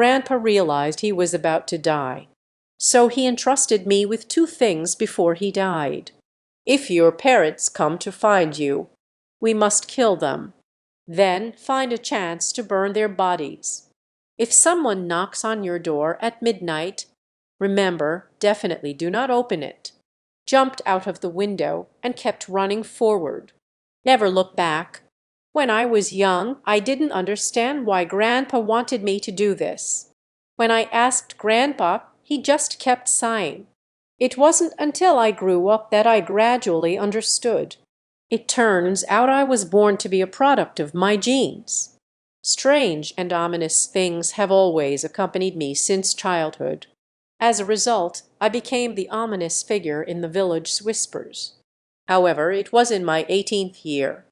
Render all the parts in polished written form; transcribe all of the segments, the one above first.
Grandpa realized he was about to die. So he entrusted me with two things before he died. If your parents come to find you, we must kill them. Then find a chance to burn their bodies. If someone knocks on your door at midnight, remember, definitely do not open it. Jumped out of the window and kept running forward. Never look back. When I was young, I didn't understand why Grandpa wanted me to do this. When I asked Grandpa, he just kept sighing. It wasn't until I grew up that I gradually understood. It turns out I was born to be a product of my genes. Strange and ominous things have always accompanied me since childhood. As a result, I became the ominous figure in the village whispers. However, it was in my 18th year.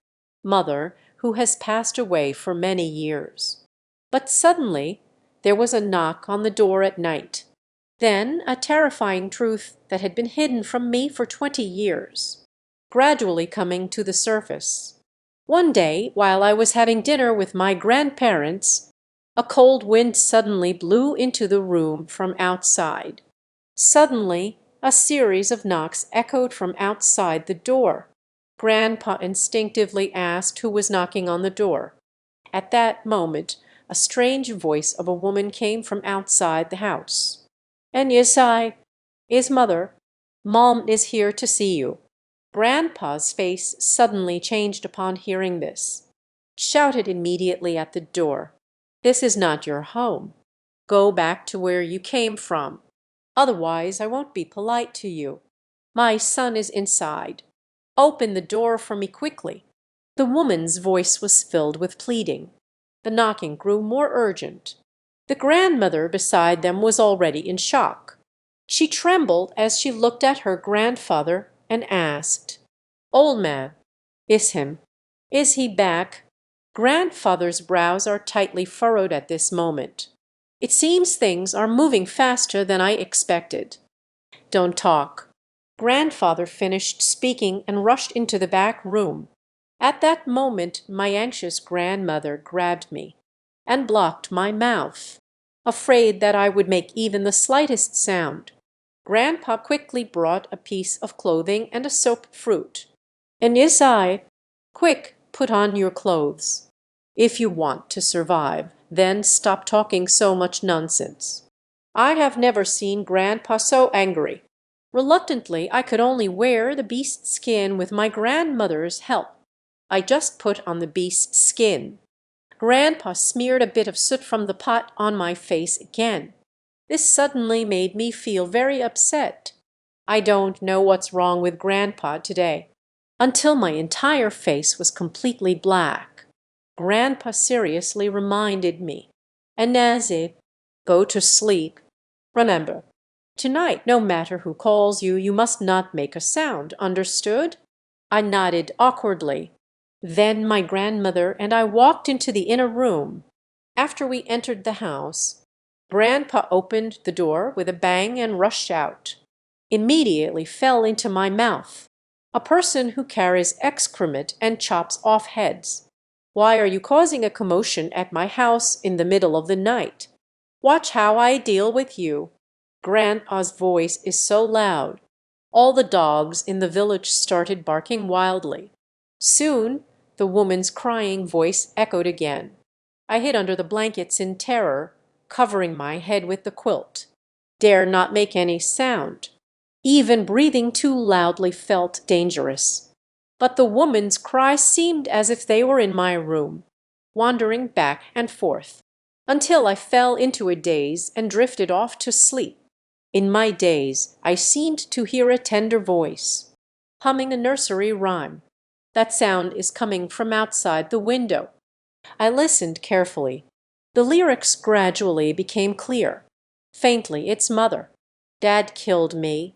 Mother, who has passed away for many years. But suddenly, there was a knock on the door at night. Then a terrifying truth that had been hidden from me for 20 years, gradually coming to the surface. One day, while I was having dinner with my grandparents, a cold wind suddenly blew into the room from outside. Suddenly, a series of knocks echoed from outside the door. Grandpa instinctively asked who was knocking on the door. At that moment, a strange voice of a woman came from outside the house. "And yes, is mother. Mom is here to see you." Grandpa's face suddenly changed upon hearing this. Shouted immediately at the door, "This is not your home. Go back to where you came from. Otherwise, I won't be polite to you. My son is inside. Open the door for me quickly." The woman's voice was filled with pleading. The knocking grew more urgent. The grandmother beside them was already in shock. She trembled as she looked at her grandfather and asked, "Old man, is him? Is he back?" Grandfather's brows are tightly furrowed at this moment. "It seems things are moving faster than I expected." "Don't talk." Grandfather finished speaking and rushed into the back room. At that moment my anxious grandmother grabbed me and blocked my mouth, afraid that I would make even the slightest sound. Grandpa quickly brought a piece of clothing and a soap fruit. "And yes, quick, put on your clothes. If you want to survive, then stop talking so much nonsense." I have never seen Grandpa so angry. Reluctantly, I could only wear the beast's skin with my grandmother's help. I just put on the beast's skin. Grandpa smeared a bit of soot from the pot on my face again. This suddenly made me feel very upset. I don't know what's wrong with Grandpa today, until my entire face was completely black. Grandpa seriously reminded me, "And Nazib, go to sleep. Remember, tonight, no matter who calls you, you must not make a sound, understood?" I nodded awkwardly. Then my grandmother and I walked into the inner room. After we entered the house, Grandpa opened the door with a bang and rushed out. Immediately fell into my mouth. "A person who carries excrement and chops off heads. Why are you causing a commotion at my house in the middle of the night? Watch how I deal with you." Grandpa's voice is so loud. All the dogs in the village started barking wildly. Soon, the woman's crying voice echoed again. I hid under the blankets in terror, covering my head with the quilt. Dare not make any sound. Even breathing too loudly felt dangerous. But the woman's cries seemed as if they were in my room, wandering back and forth, until I fell into a daze and drifted off to sleep. In my daze, I seemed to hear a tender voice, humming a nursery rhyme. That sound is coming from outside the window. I listened carefully. The lyrics gradually became clear. Faintly, it's mother. Dad killed me.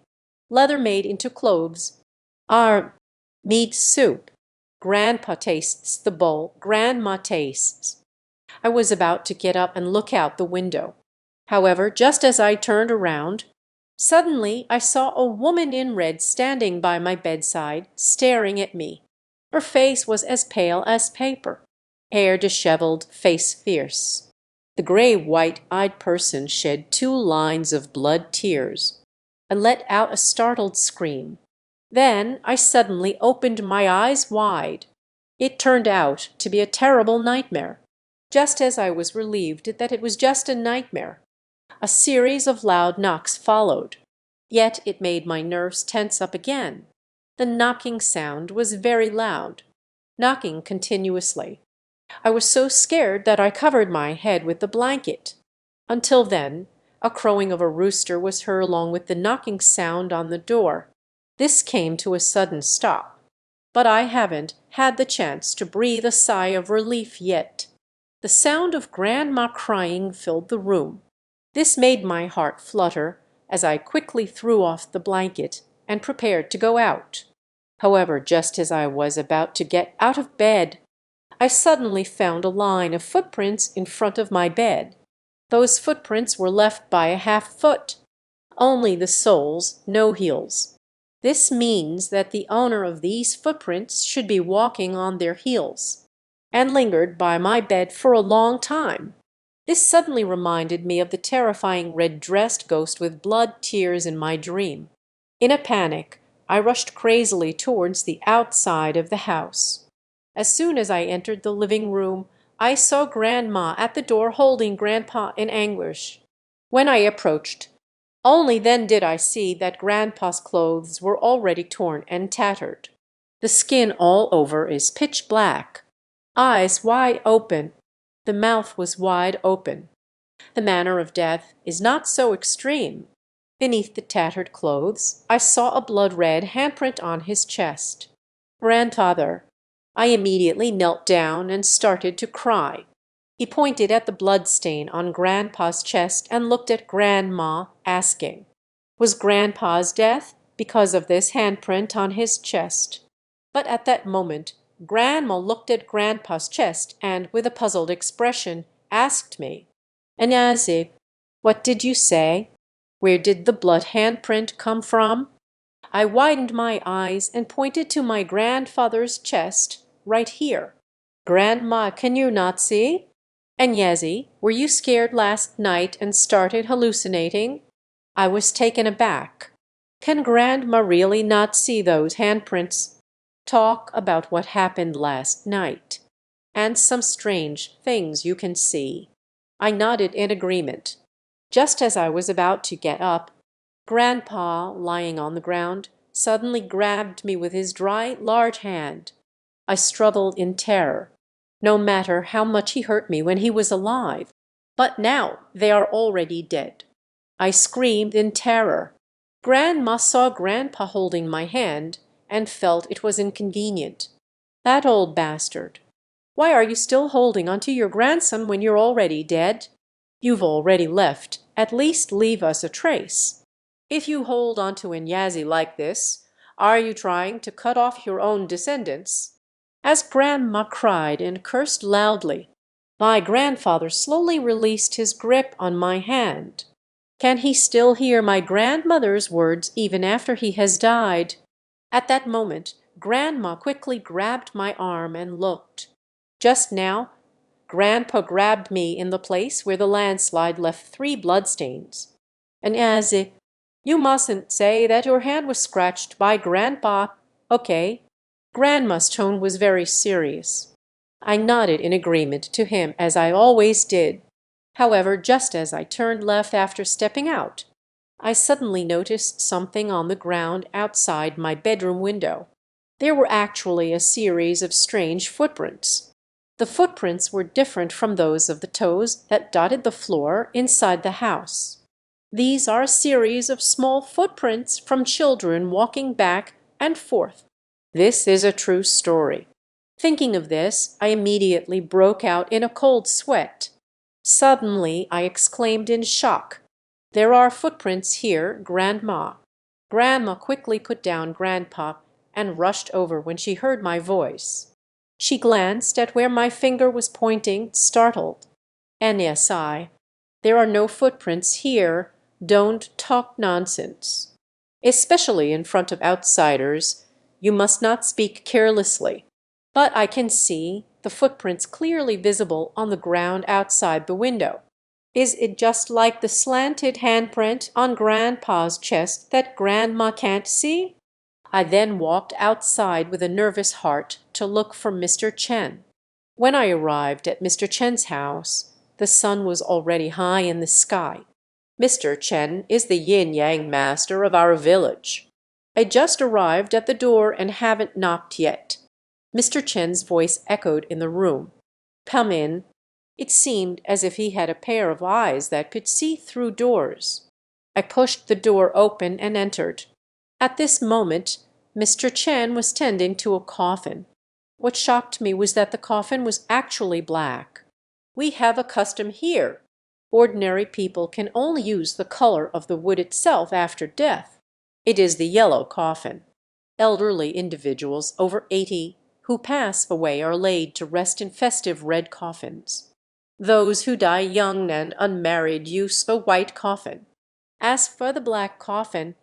Leather made into clothes. Our meat soup. Grandpa tastes the bowl. Grandma tastes. I was about to get up and look out the window. However, just as I turned around, suddenly I saw a woman in red standing by my bedside, staring at me. Her face was as pale as paper. Hair disheveled, face fierce. The gray, white-eyed person shed 2 lines of blood tears. I let out a startled scream. Then I suddenly opened my eyes wide. It turned out to be a terrible nightmare. Just as I was relieved that it was just a nightmare, a series of loud knocks followed. Yet it made my nerves tense up again. The knocking sound was very loud, knocking continuously. I was so scared that I covered my head with the blanket. Until then, a crowing of a rooster was heard along with the knocking sound on the door. This came to a sudden stop, but I haven't had the chance to breathe a sigh of relief yet. The sound of Grandma crying filled the room. This made my heart flutter as I quickly threw off the blanket and prepared to go out. However, just as I was about to get out of bed, I suddenly found a line of footprints in front of my bed. Those footprints were left by a half-foot, only the soles, no heels. This means that the owner of these footprints should be walking on their heels, and lingered by my bed for a long time. This suddenly reminded me of the terrifying red-dressed ghost with blood tears in my dream. In a panic, I rushed crazily towards the outside of the house. As soon as I entered the living room, I saw Grandma at the door holding Grandpa in anguish. When I approached, only then did I see that Grandpa's clothes were already torn and tattered. The skin all over is pitch black, eyes wide open. The mouth was wide open. The manner of death is not so extreme. Beneath the tattered clothes, I saw a blood-red handprint on his chest. Grandfather. I immediately knelt down and started to cry. He pointed at the blood-stain on Grandpa's chest and looked at Grandma, asking, "Was Grandpa's death because of this handprint on his chest?" But at that moment, Grandma looked at Grandpa's chest and, with a puzzled expression, asked me, "Ignacy, what did you say? Where did the blood handprint come from?" I widened my eyes and pointed to my grandfather's chest, right here. "Grandma, can you not see? Ignacy, were you scared last night and started hallucinating?" I was taken aback. Can Grandma really not see those handprints? Talk about what happened last night, and some strange things you can see. I nodded in agreement. Just as I was about to get up, Grandpa, lying on the ground, suddenly grabbed me with his dry, large hand. I struggled in terror, no matter how much he hurt me when he was alive. But now they are already dead. I screamed in terror. Grandma saw Grandpa holding my hand and felt it was inconvenient. "That old bastard. Why are you still holding onto your grandson when you're already dead? You've already left. At least leave us a trace. If you hold onto Ignacy like this, are you trying to cut off your own descendants?" As Grandma cried and cursed loudly, my grandfather slowly released his grip on my hand. Can he still hear my grandmother's words even after he has died? At that moment, Grandma quickly grabbed my arm and looked. Just now, Grandpa grabbed me in the place where the landslide left 3 bloodstains. "Ignacy, you mustn't say that your hand was scratched by Grandpa, okay?" Grandma's tone was very serious. I nodded in agreement to him, as I always did. However, just as I turned left after stepping out, I suddenly noticed something on the ground outside my bedroom window. There were actually a series of strange footprints. The footprints were different from those of the toes that dotted the floor inside the house. These are a series of small footprints from children walking back and forth. This is a true story. Thinking of this, I immediately broke out in a cold sweat. Suddenly, I exclaimed in shock, "There are footprints here, Grandma." Grandma quickly put down Grandpa and rushed over when she heard my voice. She glanced at where my finger was pointing, startled. "Ignacy, there are no footprints here. Don't talk nonsense. Especially in front of outsiders, you must not speak carelessly." But I can see the footprints clearly visible on the ground outside the window. Is it just like the slanted handprint on Grandpa's chest that Grandma can't see? I then walked outside with a nervous heart to look for Mr. Chen. When I arrived at Mr. Chen's house, the sun was already high in the sky. Mr. Chen is the yin-yang master of our village. I just arrived at the door and haven't knocked yet. Mr. Chen's voice echoed in the room. Come in. It seemed as if he had a pair of eyes that could see through doors. I pushed the door open and entered. At this moment, Mr. Chen was tending to a coffin. What shocked me was that the coffin was actually black. We have a custom here. Ordinary people can only use the color of the wood itself after death. It is the yellow coffin. Elderly individuals over 80 who pass away are laid to rest in festive red coffins. Those who die young and unmarried use a white coffin. As for the black coffin,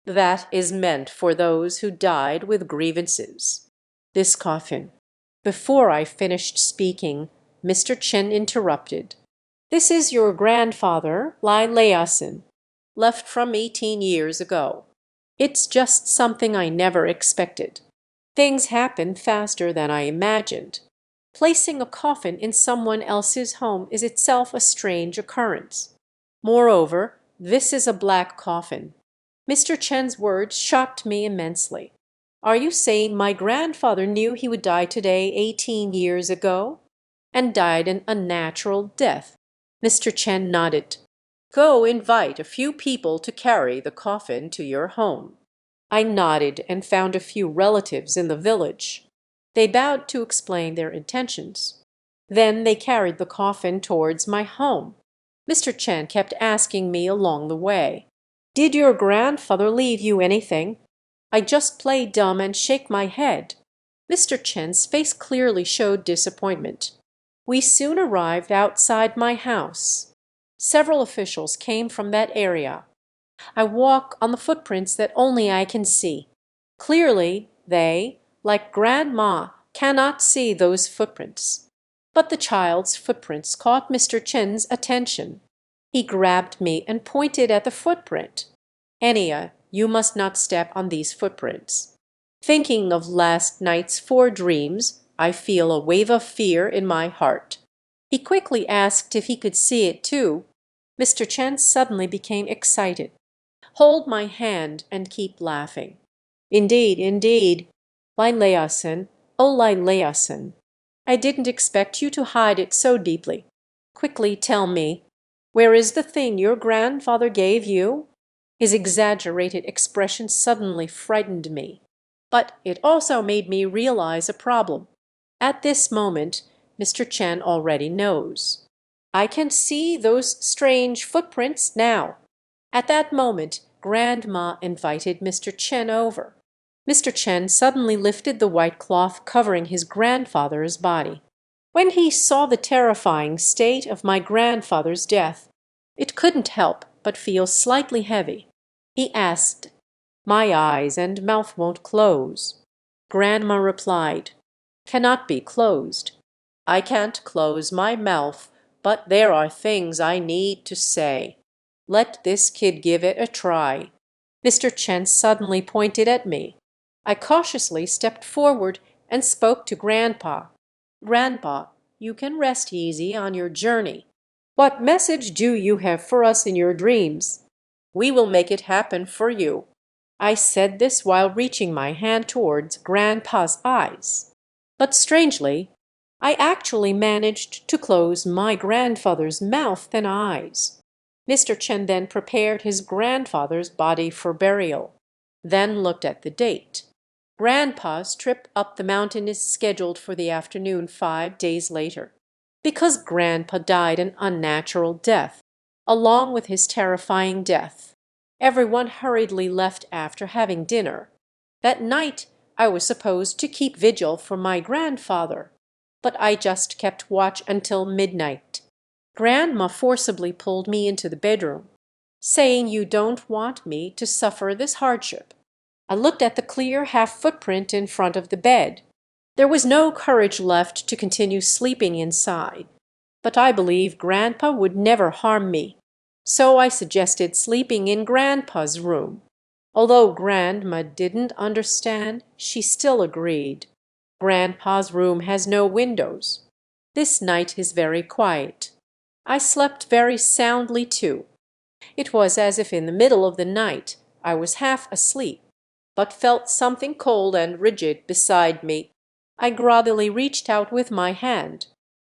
that is meant for those who died with grievances. This coffin. Before I finished speaking, Mr. Chen interrupted. This is your grandfather, Lai Leasin, left from 18 years ago. It's just something I never expected. Things happen faster than I imagined. Placing a coffin in someone else's home is itself a strange occurrence. Moreover, this is a black coffin. Mr. Chen's words shocked me immensely. Are you saying my grandfather knew he would die today 18 years ago? And died an unnatural death? Mr. Chen nodded. Go invite a few people to carry the coffin to your home. I nodded and found a few relatives in the village. They bowed to explain their intentions. Then they carried the coffin towards my home. Mr. Chen kept asking me along the way, Did your grandfather leave you anything? I just play dumb and shake my head. Mr. Chen's face clearly showed disappointment. We soon arrived outside my house. Several officials came from that area. I walk on the footprints that only I can see. Clearly, they, like Grandma, cannot see those footprints. But the child's footprints caught Mr. Chen's attention. He grabbed me and pointed at the footprint. Enya, you must not step on these footprints. Thinking of last night's 4 dreams, I feel a wave of fear in my heart. He quickly asked if he could see it too. Mr. Chen suddenly became excited. Hold my hand and keep laughing. Indeed, indeed. Lai Leasin, oh Lai Leasin, I didn't expect you to hide it so deeply. Quickly tell me, where is the thing your grandfather gave you? His exaggerated expression suddenly frightened me. But it also made me realize a problem. At this moment, Mr. Chen already knows. I can see those strange footprints now. At that moment, Grandma invited Mr. Chen over. Mr. Chen suddenly lifted the white cloth covering his grandfather's body. When he saw the terrifying state of my grandfather's death, it couldn't help but feel slightly heavy. He asked, My eyes and mouth won't close. Grandma replied, Cannot be closed. I can't close my mouth, but there are things I need to say. Let this kid give it a try. Mr. Chen suddenly pointed at me. I cautiously stepped forward and spoke to Grandpa. Grandpa, you can rest easy on your journey. What message do you have for us in your dreams? We will make it happen for you. I said this while reaching my hand towards Grandpa's eyes. But strangely, I actually managed to close my grandfather's mouth and eyes. Mr. Chen then prepared his grandfather's body for burial, then looked at the date. Grandpa's trip up the mountain is scheduled for the afternoon 5 days later. Because Grandpa died an unnatural death, along with his terrifying death, everyone hurriedly left after having dinner. That night, I was supposed to keep vigil for my grandfather, but I just kept watch until midnight. Grandma forcibly pulled me into the bedroom, saying you don't want me to suffer this hardship. I looked at the clear half-footprint in front of the bed. There was no courage left to continue sleeping inside. but I believe Grandpa would never harm me. So I suggested sleeping in Grandpa's room. Although Grandma didn't understand, she still agreed. Grandpa's room has no windows. This night is very quiet. I slept very soundly too. It was as if in the middle of the night I was half asleep, but felt something cold and rigid beside me. I groggily reached out with my hand.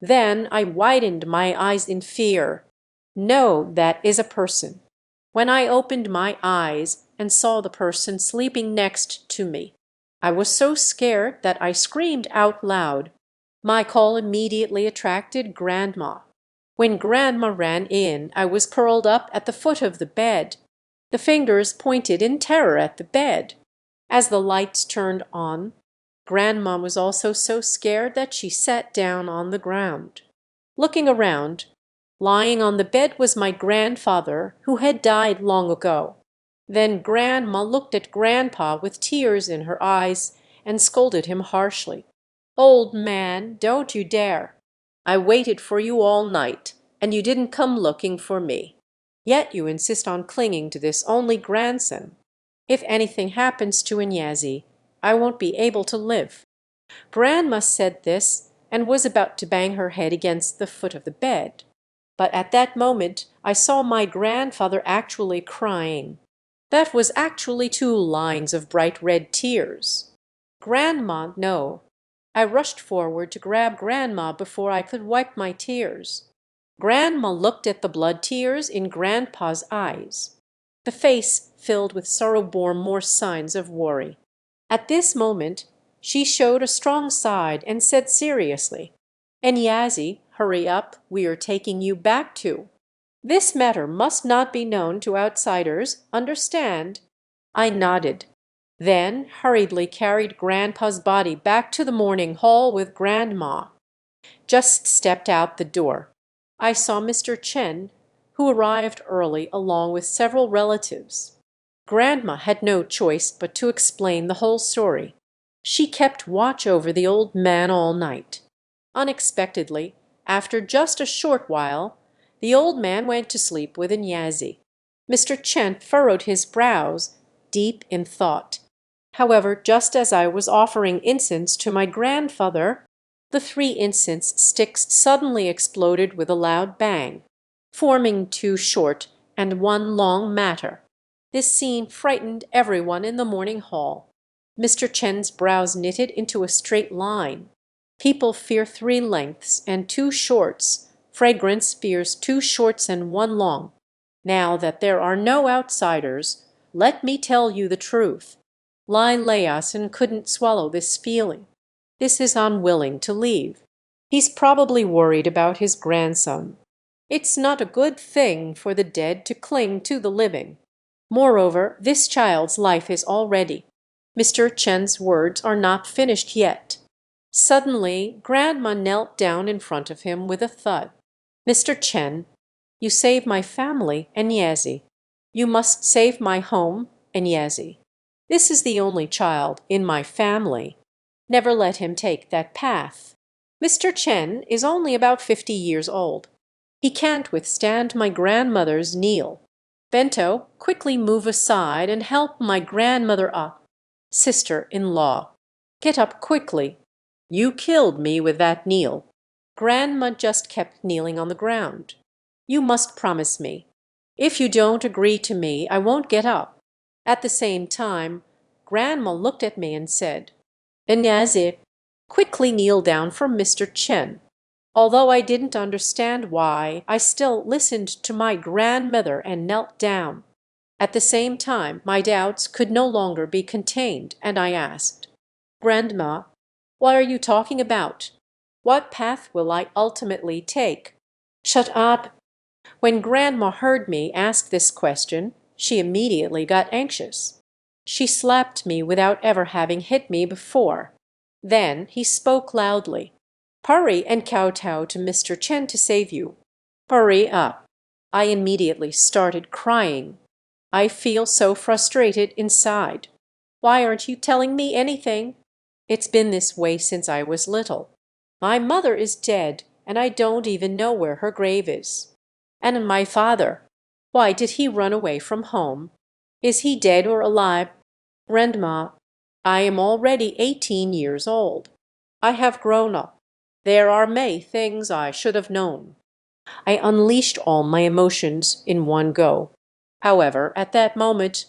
Then I widened my eyes in fear. No, that is a person. When I opened my eyes and saw the person sleeping next to me, I was so scared that I screamed out loud. My call immediately attracted Grandma. When Grandma ran in, I was curled up at the foot of the bed. The fingers pointed in terror at the bed. As the lights turned on, Grandma was also so scared that she sat down on the ground. Looking around, lying on the bed was my grandfather, who had died long ago. Then Grandma looked at Grandpa with tears in her eyes and scolded him harshly. "Old man, don't you dare! I waited for you all night, and you didn't come looking for me. Yet you insist on clinging to this only grandson. If anything happens to Inyazi, I won't be able to live." Grandma said this and was about to bang her head against the foot of the bed. But at that moment I saw my grandfather actually crying. That was actually 2 lines of bright red tears. "Grandma, no." I rushed forward to grab Grandma before I could wipe my tears. Grandma looked at the blood tears in Grandpa's eyes. The face filled with sorrow bore more signs of worry. At this moment she showed a strong side and said seriously, "Enyazi, hurry up, we are taking you back to. This matter must not be known to outsiders, understand?" I nodded, then hurriedly carried Grandpa's body back to the morning hall with Grandma. Just stepped out the door. I saw Mr. Chen, who arrived early along with several relatives. Grandma had no choice but to explain the whole story. She kept watch over the old man all night. Unexpectedly, after just a short while, the old man went to sleep with Inyazi. Mr. Chen furrowed his brows, deep in thought. However, just as I was offering incense to my grandfather, the 3 incense sticks suddenly exploded with a loud bang, forming 2 short and 1 long matter. This scene frightened everyone in the morning hall. Mr. Chen's brows knitted into a straight line. People fear 3 lengths and 2 shorts. Fragrance fears 2 shorts and 1 long. Now that there are no outsiders, let me tell you the truth. Lai Layasin couldn't swallow this feeling. This is unwilling to leave. He's probably worried about his grandson. It's not a good thing for the dead to cling to the living. Moreover, this child's life is already. Mr. Chen's words are not finished yet. Suddenly, Grandma knelt down in front of him with a thud. "Mr. Chen, you save my family, Enyazi. You must save my home, Enyazi. This is the only child in my family. Never let him take that path. Mr. Chen is only about 50 years old. He can't withstand my grandmother's kneel. Bento, quickly move aside and help my grandmother up. Sister-in-law, get up quickly. You killed me with that kneel." Grandma just kept kneeling on the ground. "You must promise me. If you don't agree to me, I won't get up." At the same time, Grandma looked at me and said, "Enyazi, quickly kneel down for Mr. Chen." Although I didn't understand why, I still listened to my grandmother and knelt down. At the same time, my doubts could no longer be contained, and I asked, "Grandma, what are you talking about? What path will I ultimately take?" "Shut up!" When Grandma heard me ask this question, she immediately got anxious. She slapped me without ever having hit me before. Then he spoke loudly. "Hurry and kowtow to Mr. Chen to save you. Hurry up." I immediately started crying. I feel so frustrated inside. Why aren't you telling me anything? It's been this way since I was little. My mother is dead, and I don't even know where her grave is. And my father, why did he run away from home? Is he dead or alive? Grandma, I am already 18 years old. I have grown up. There are many things I should have known. I unleashed all my emotions in one go. However, at that moment,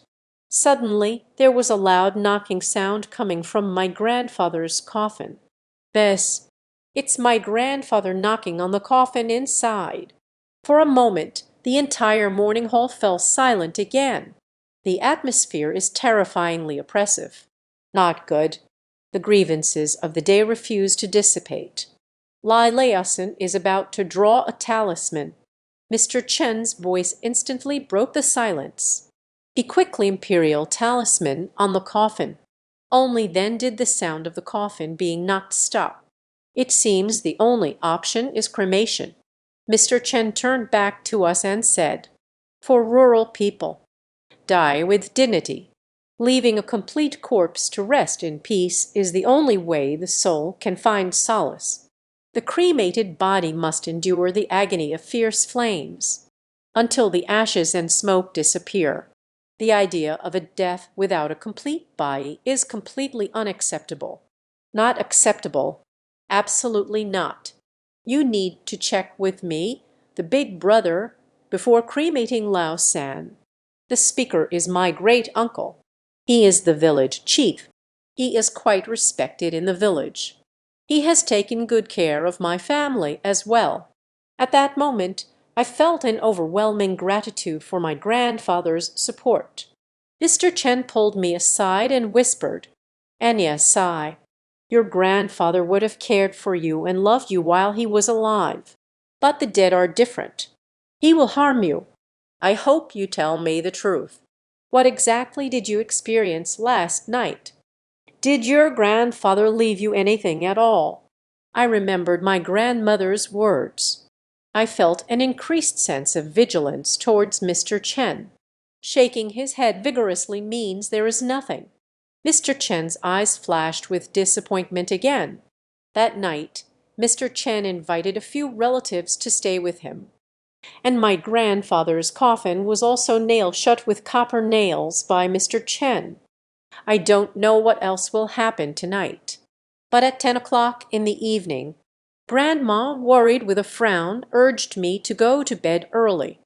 suddenly there was a loud knocking sound coming from my grandfather's coffin. Bess, it's my grandfather knocking on the coffin inside. For a moment, the entire morning hall fell silent again. The atmosphere is terrifyingly oppressive. Not good. The grievances of the day refuse to dissipate. Lai Laosin is about to draw a talisman. Mr. Chen's voice instantly broke the silence. He quickly imperial talisman on the coffin. Only then did the sound of the coffin being knocked stop. It seems the only option is cremation. Mr. Chen turned back to us and said, "For rural people, die with dignity. Leaving a complete corpse to rest in peace is the only way the soul can find solace. The cremated body must endure the agony of fierce flames until the ashes and smoke disappear. The idea of a death without a complete body is completely unacceptable. Not acceptable. Absolutely not. You need to check with me, the big brother, before cremating Lao San. The speaker is my great-uncle. He is the village chief. He is quite respected in the village. He has taken good care of my family as well." At that moment, I felt an overwhelming gratitude for my grandfather's support. Mr. Chen pulled me aside and whispered, "Anya Sai, your grandfather would have cared for you and loved you while he was alive. But the dead are different. He will harm you. I hope you tell me the truth. What exactly did you experience last night? Did your grandfather leave you anything at all?" I remembered my grandmother's words. I felt an increased sense of vigilance towards Mr. Chen. Shaking his head vigorously means there is nothing. Mr. Chen's eyes flashed with disappointment again. That night, Mr. Chen invited a few relatives to stay with him. And my grandfather's coffin was also nailed shut with copper nails by Mr. Chen. I don't know what else will happen tonight. But at 10 o'clock in the evening, Grandma, worried with a frown, urged me to go to bed early.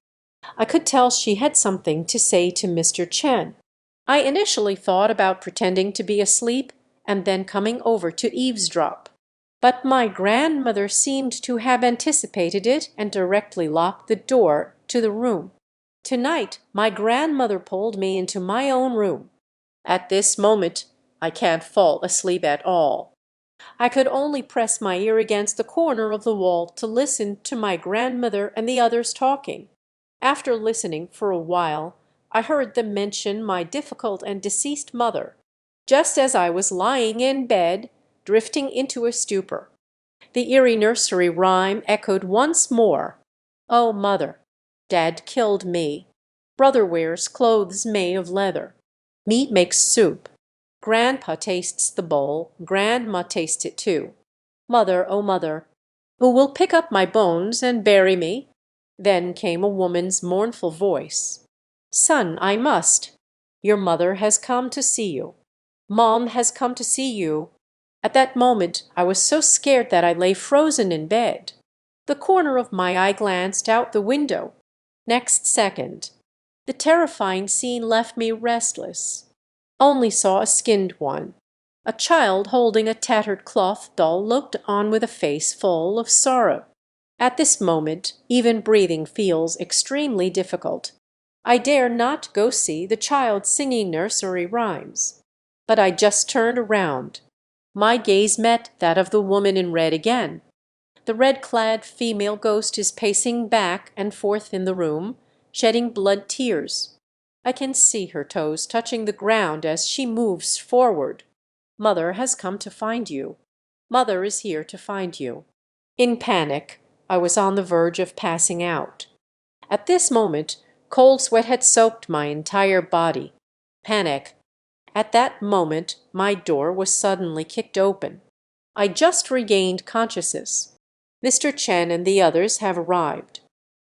I could tell she had something to say to Mr. Chen. I initially thought about pretending to be asleep and then coming over to eavesdrop. But my grandmother seemed to have anticipated it and directly locked the door to the room. Tonight, my grandmother pulled me into my own room. At this moment, I can't fall asleep at all. I could only press my ear against the corner of the wall to listen to my grandmother and the others talking. After listening for a while, I heard them mention my difficult and deceased mother, just as I was lying in bed, drifting into a stupor. The eerie nursery rhyme echoed once more. "Oh, mother, Dad killed me. Brother wears clothes made of leather. Meat makes soup. Grandpa tastes the bowl. Grandma tastes it too. Mother, oh mother, who will pick up my bones and bury me?" Then came a woman's mournful voice. "Son, I must. Your mother has come to see you. Mom has come to see you." At that moment, I was so scared that I lay frozen in bed. The corner of my eye glanced out the window. Next second, the terrifying scene left me restless. Only saw a skinned one. A child holding a tattered cloth doll looked on with a face full of sorrow. At this moment, even breathing feels extremely difficult. I dare not go see the child singing nursery rhymes. But I just turned around. My gaze met that of the woman in red again. The red-clad female ghost is pacing back and forth in the room, shedding blood tears. I can see her toes touching the ground as she moves forward. Mother has come to find you. Mother is here to find you. In panic, I was on the verge of passing out. At this moment, cold sweat had soaked my entire body. Panic. At that moment, my door was suddenly kicked open. I just regained consciousness. Mr. Chen and the others have arrived.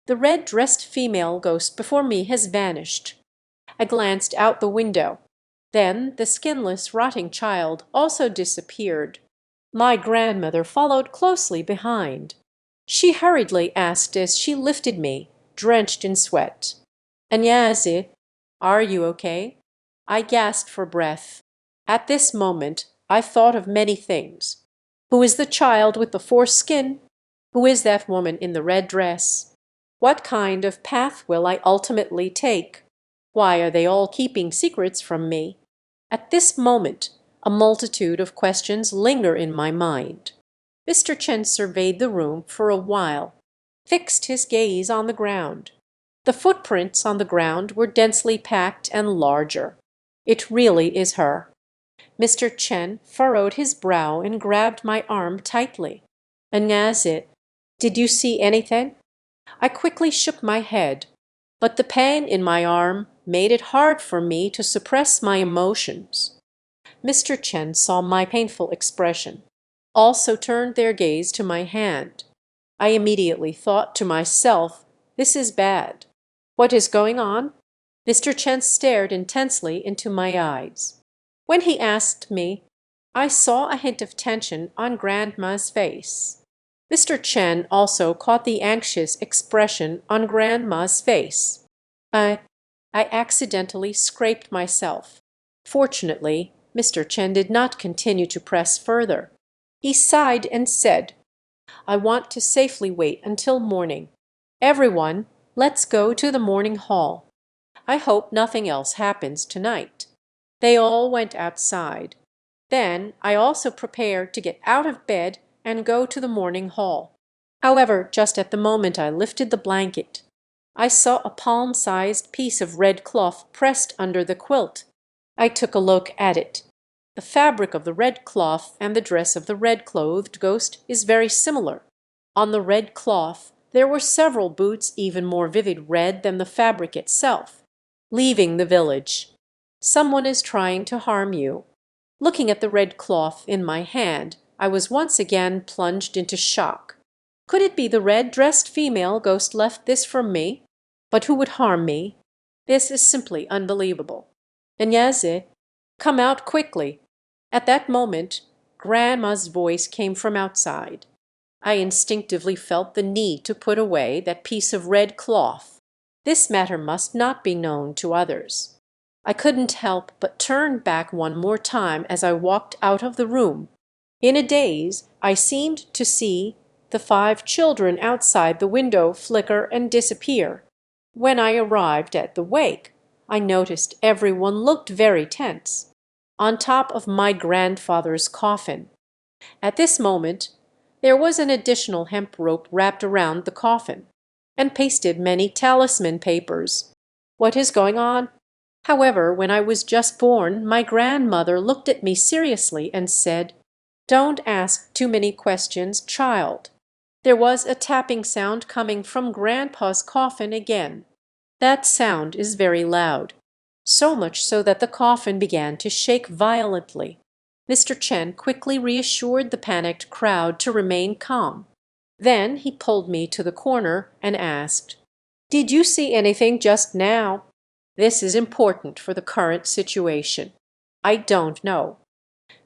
The red-dressed female ghost before me has vanished. I glanced out the window. Then the skinless, rotting child also disappeared. My grandmother followed closely behind. She hurriedly asked as she lifted me, drenched in sweat, "Agnazi, are you okay?" I gasped for breath. At this moment I thought of many things. Who is the child with the foreskin? Who is that woman in the red dress? What kind of path will I ultimately take? Why are they all keeping secrets from me? At this moment a multitude of questions linger in my mind. Mr. Chen surveyed the room for a while, fixed his gaze on the ground. The footprints on the ground were densely packed and larger. It really is her. Mr. Chen furrowed his brow and grabbed my arm tightly. "Anazit, did you see anything?" I quickly shook my head, but the pain in my arm made it hard for me to suppress my emotions. Mr. Chen saw my painful expression, also turned their gaze to my hand. I immediately thought to myself, this is bad. What is going on? Mr. Chen stared intensely into my eyes. When he asked me, I saw a hint of tension on Grandma's face. Mr. Chen also caught the anxious expression on Grandma's face. I accidentally scraped myself. Fortunately, Mr. Chen did not continue to press further. He sighed and said, "I want to safely wait until morning. Everyone, let's go to the morning hall. I hope nothing else happens tonight." They all went outside. Then I also prepared to get out of bed and go to the morning hall. However, just at the moment I lifted the blanket, I saw a palm-sized piece of red cloth pressed under the quilt. I took a look at it. The fabric of the red cloth and the dress of the red-clothed ghost is very similar. On the red cloth there were several boots even more vivid red than the fabric itself. Leaving the village. Someone is trying to harm you. Looking at the red cloth in my hand, I was once again plunged into shock. Could it be the red-dressed female ghost left this for me? But who would harm me? This is simply unbelievable. "Agnazi, come out quickly." At that moment, Grandma's voice came from outside. I instinctively felt the need to put away that piece of red cloth. This matter must not be known to others. I couldn't help but turn back one more time as I walked out of the room. In a daze, I seemed to see the 5 children outside the window flicker and disappear. When I arrived at the wake, I noticed everyone looked very tense. On top of my grandfather's coffin. At this moment, there was an additional hemp rope wrapped around the coffin, and pasted many talisman papers. What is going on? However, when I was just born, my grandmother looked at me seriously and said, "Don't ask too many questions, child." There was a tapping sound coming from Grandpa's coffin again. That sound is very loud, so much so that the coffin began to shake violently. Mr. Chen quickly reassured the panicked crowd to remain calm. Then he pulled me to the corner and asked, "Did you see anything just now? This is important for the current situation." "I don't know."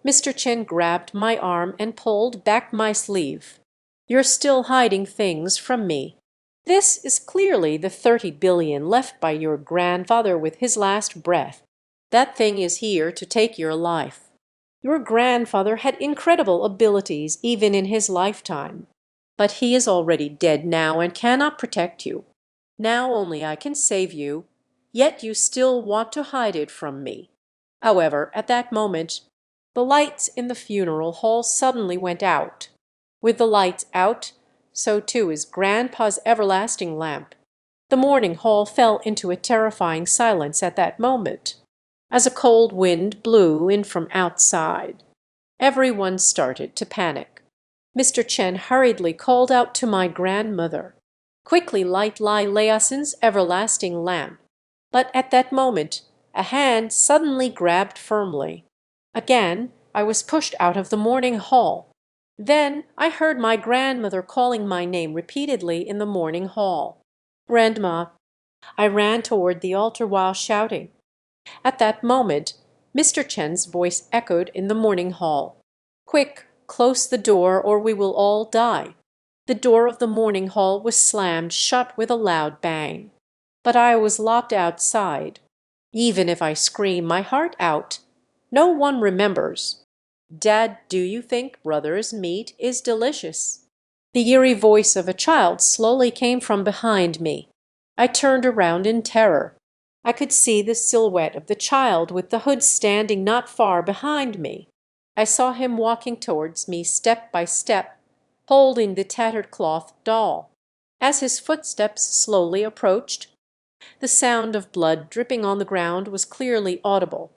Mr. Chen grabbed my arm and pulled back my sleeve. "You're still hiding things from me. This is clearly the 30 billion left by your grandfather with his last breath. That thing is here to take your life. Your grandfather had incredible abilities even in his lifetime. But he is already dead now and cannot protect you. Now only I can save you, yet you still want to hide it from me." However, at that moment, the lights in the funeral hall suddenly went out. With the lights out, so too is Grandpa's everlasting lamp. The morning hall fell into a terrifying silence at that moment, as a cold wind blew in from outside. Everyone started to panic. Mr. Chen hurriedly called out to my grandmother, "Quickly light Lai Liasen's everlasting lamp." But at that moment, a hand suddenly grabbed firmly. Again, I was pushed out of the morning hall. Then I heard my grandmother calling my name repeatedly in the morning hall. "Grandma." I ran toward the altar while shouting. At that moment Mr. Chen's voice echoed in the morning hall. "Quick, close the door or we will all die." The door of the morning hall was slammed shut with a loud bang. But I was locked outside. Even if I scream my heart out, no one remembers. "Dad, do you think brother's meat is delicious?" The eerie voice of a child slowly came from behind me. I turned around in terror. I could see the silhouette of the child with the hood standing not far behind me. I saw him walking towards me step by step, holding the tattered cloth doll. As his footsteps slowly approached, the sound of blood dripping on the ground was clearly audible.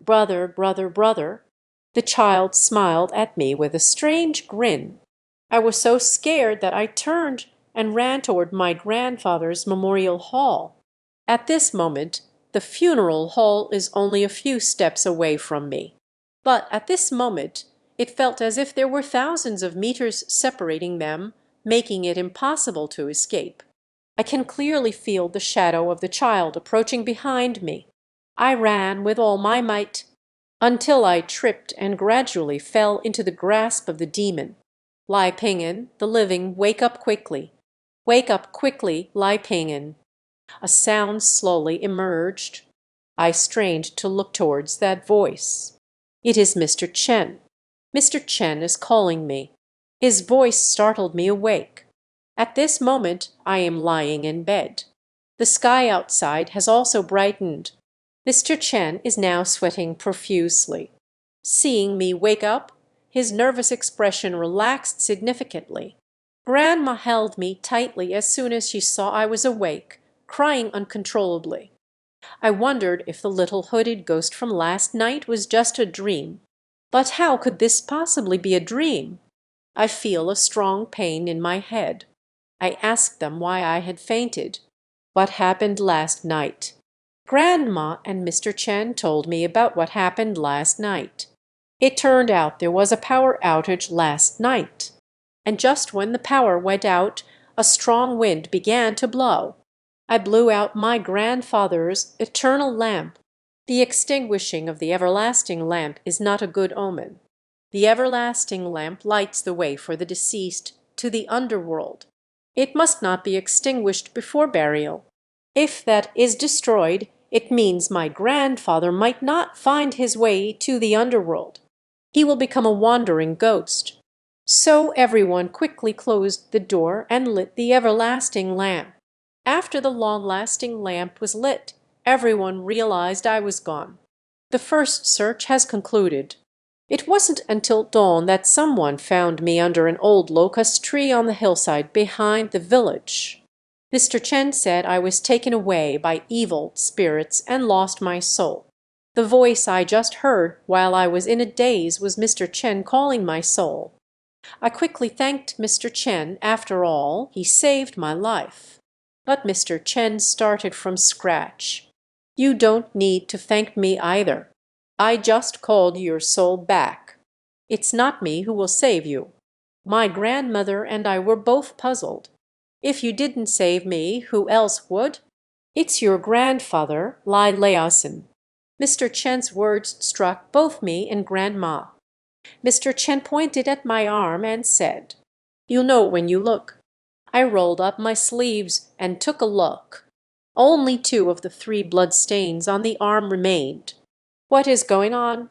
"Brother, brother, brother." The child smiled at me with a strange grin. I was so scared that I turned and ran toward my grandfather's memorial hall. At this moment, the funeral hall is only a few steps away from me. But at this moment, it felt as if there were thousands of meters separating them, making it impossible to escape. I can clearly feel the shadow of the child approaching behind me. I ran with all my might until I tripped and gradually fell into the grasp of the demon. "Lai Ping'an, the living, wake up quickly. Wake up quickly, Lai Ping'an." A sound slowly emerged. I strained to look towards that voice. It is Mr. Chen. Mr. Chen is calling me. His voice startled me awake. At this moment I am lying in bed. The sky outside has also brightened. Mr. Chen is now sweating profusely. Seeing me wake up, his nervous expression relaxed significantly. Grandma held me tightly as soon as she saw I was awake, crying uncontrollably. I wondered if the little hooded ghost from last night was just a dream. But how could this possibly be a dream? I feel a strong pain in my head. I asked them why I had fainted. What happened last night? Grandma and Mr. Chen told me about what happened last night. It turned out there was a power outage last night. And just when the power went out, a strong wind began to blow. I blew out my grandfather's eternal lamp. The extinguishing of the everlasting lamp is not a good omen. The everlasting lamp lights the way for the deceased to the underworld. It must not be extinguished before burial. If that is destroyed, it means my grandfather might not find his way to the underworld. He will become a wandering ghost. So everyone quickly closed the door and lit the everlasting lamp. After the long-lasting lamp was lit, everyone realized I was gone. The first search has concluded. It wasn't until dawn that someone found me under an old locust tree on the hillside behind the village. Mr. Chen said I was taken away by evil spirits and lost my soul. The voice I just heard while I was in a daze was Mr. Chen calling my soul. I quickly thanked Mr. Chen. After all, he saved my life. But Mr. Chen started from scratch. "You don't need to thank me either. I just called your soul back. It's not me who will save you. My grandmother and I were both puzzled. If you didn't save me, who else would? It's your grandfather, Lai Laosin." Mr. Chen's words struck both me and Grandma. Mr. Chen pointed at my arm and said, "You'll know when you look." I rolled up my sleeves and took a look. Only 2 of the 3 blood stains on the arm remained. "What is going on?"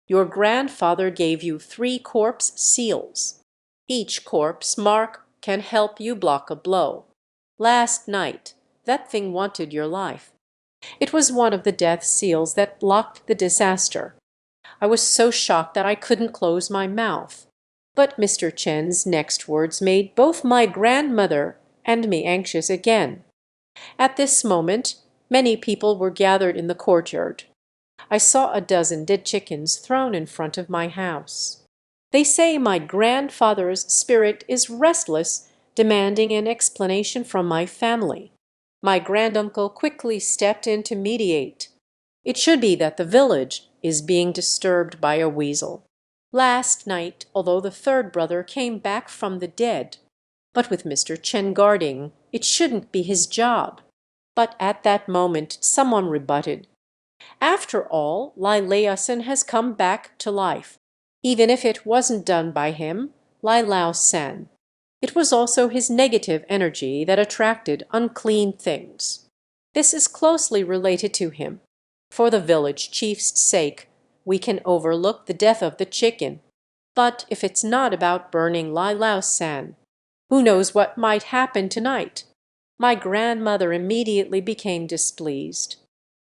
"Your grandfather gave you 3 corpse seals. Each corpse mark can help you block a blow. Last night, that thing wanted your life. It was one of the death seals that blocked the disaster." I was so shocked that I couldn't close my mouth. But Mr. Chen's next words made both my grandmother and me anxious again. At this moment, many people were gathered in the courtyard. I saw a dozen dead chickens thrown in front of my house. They say my grandfather's spirit is restless, demanding an explanation from my family. My granduncle quickly stepped in to mediate. It should be that the village is being disturbed by a weasel. Last night, although the third brother came back from the dead, but with Mr. Chen guarding, it shouldn't be his job. But at that moment someone rebutted. After all, Lai Laosin has come back to life. Even if it wasn't done by him, Lai Lao San. It was also his negative energy that attracted unclean things. This is closely related to him. For the village chief's sake, we can overlook the death of the chicken. But if it's not about burning Lai Lao San, who knows what might happen tonight? My grandmother immediately became displeased.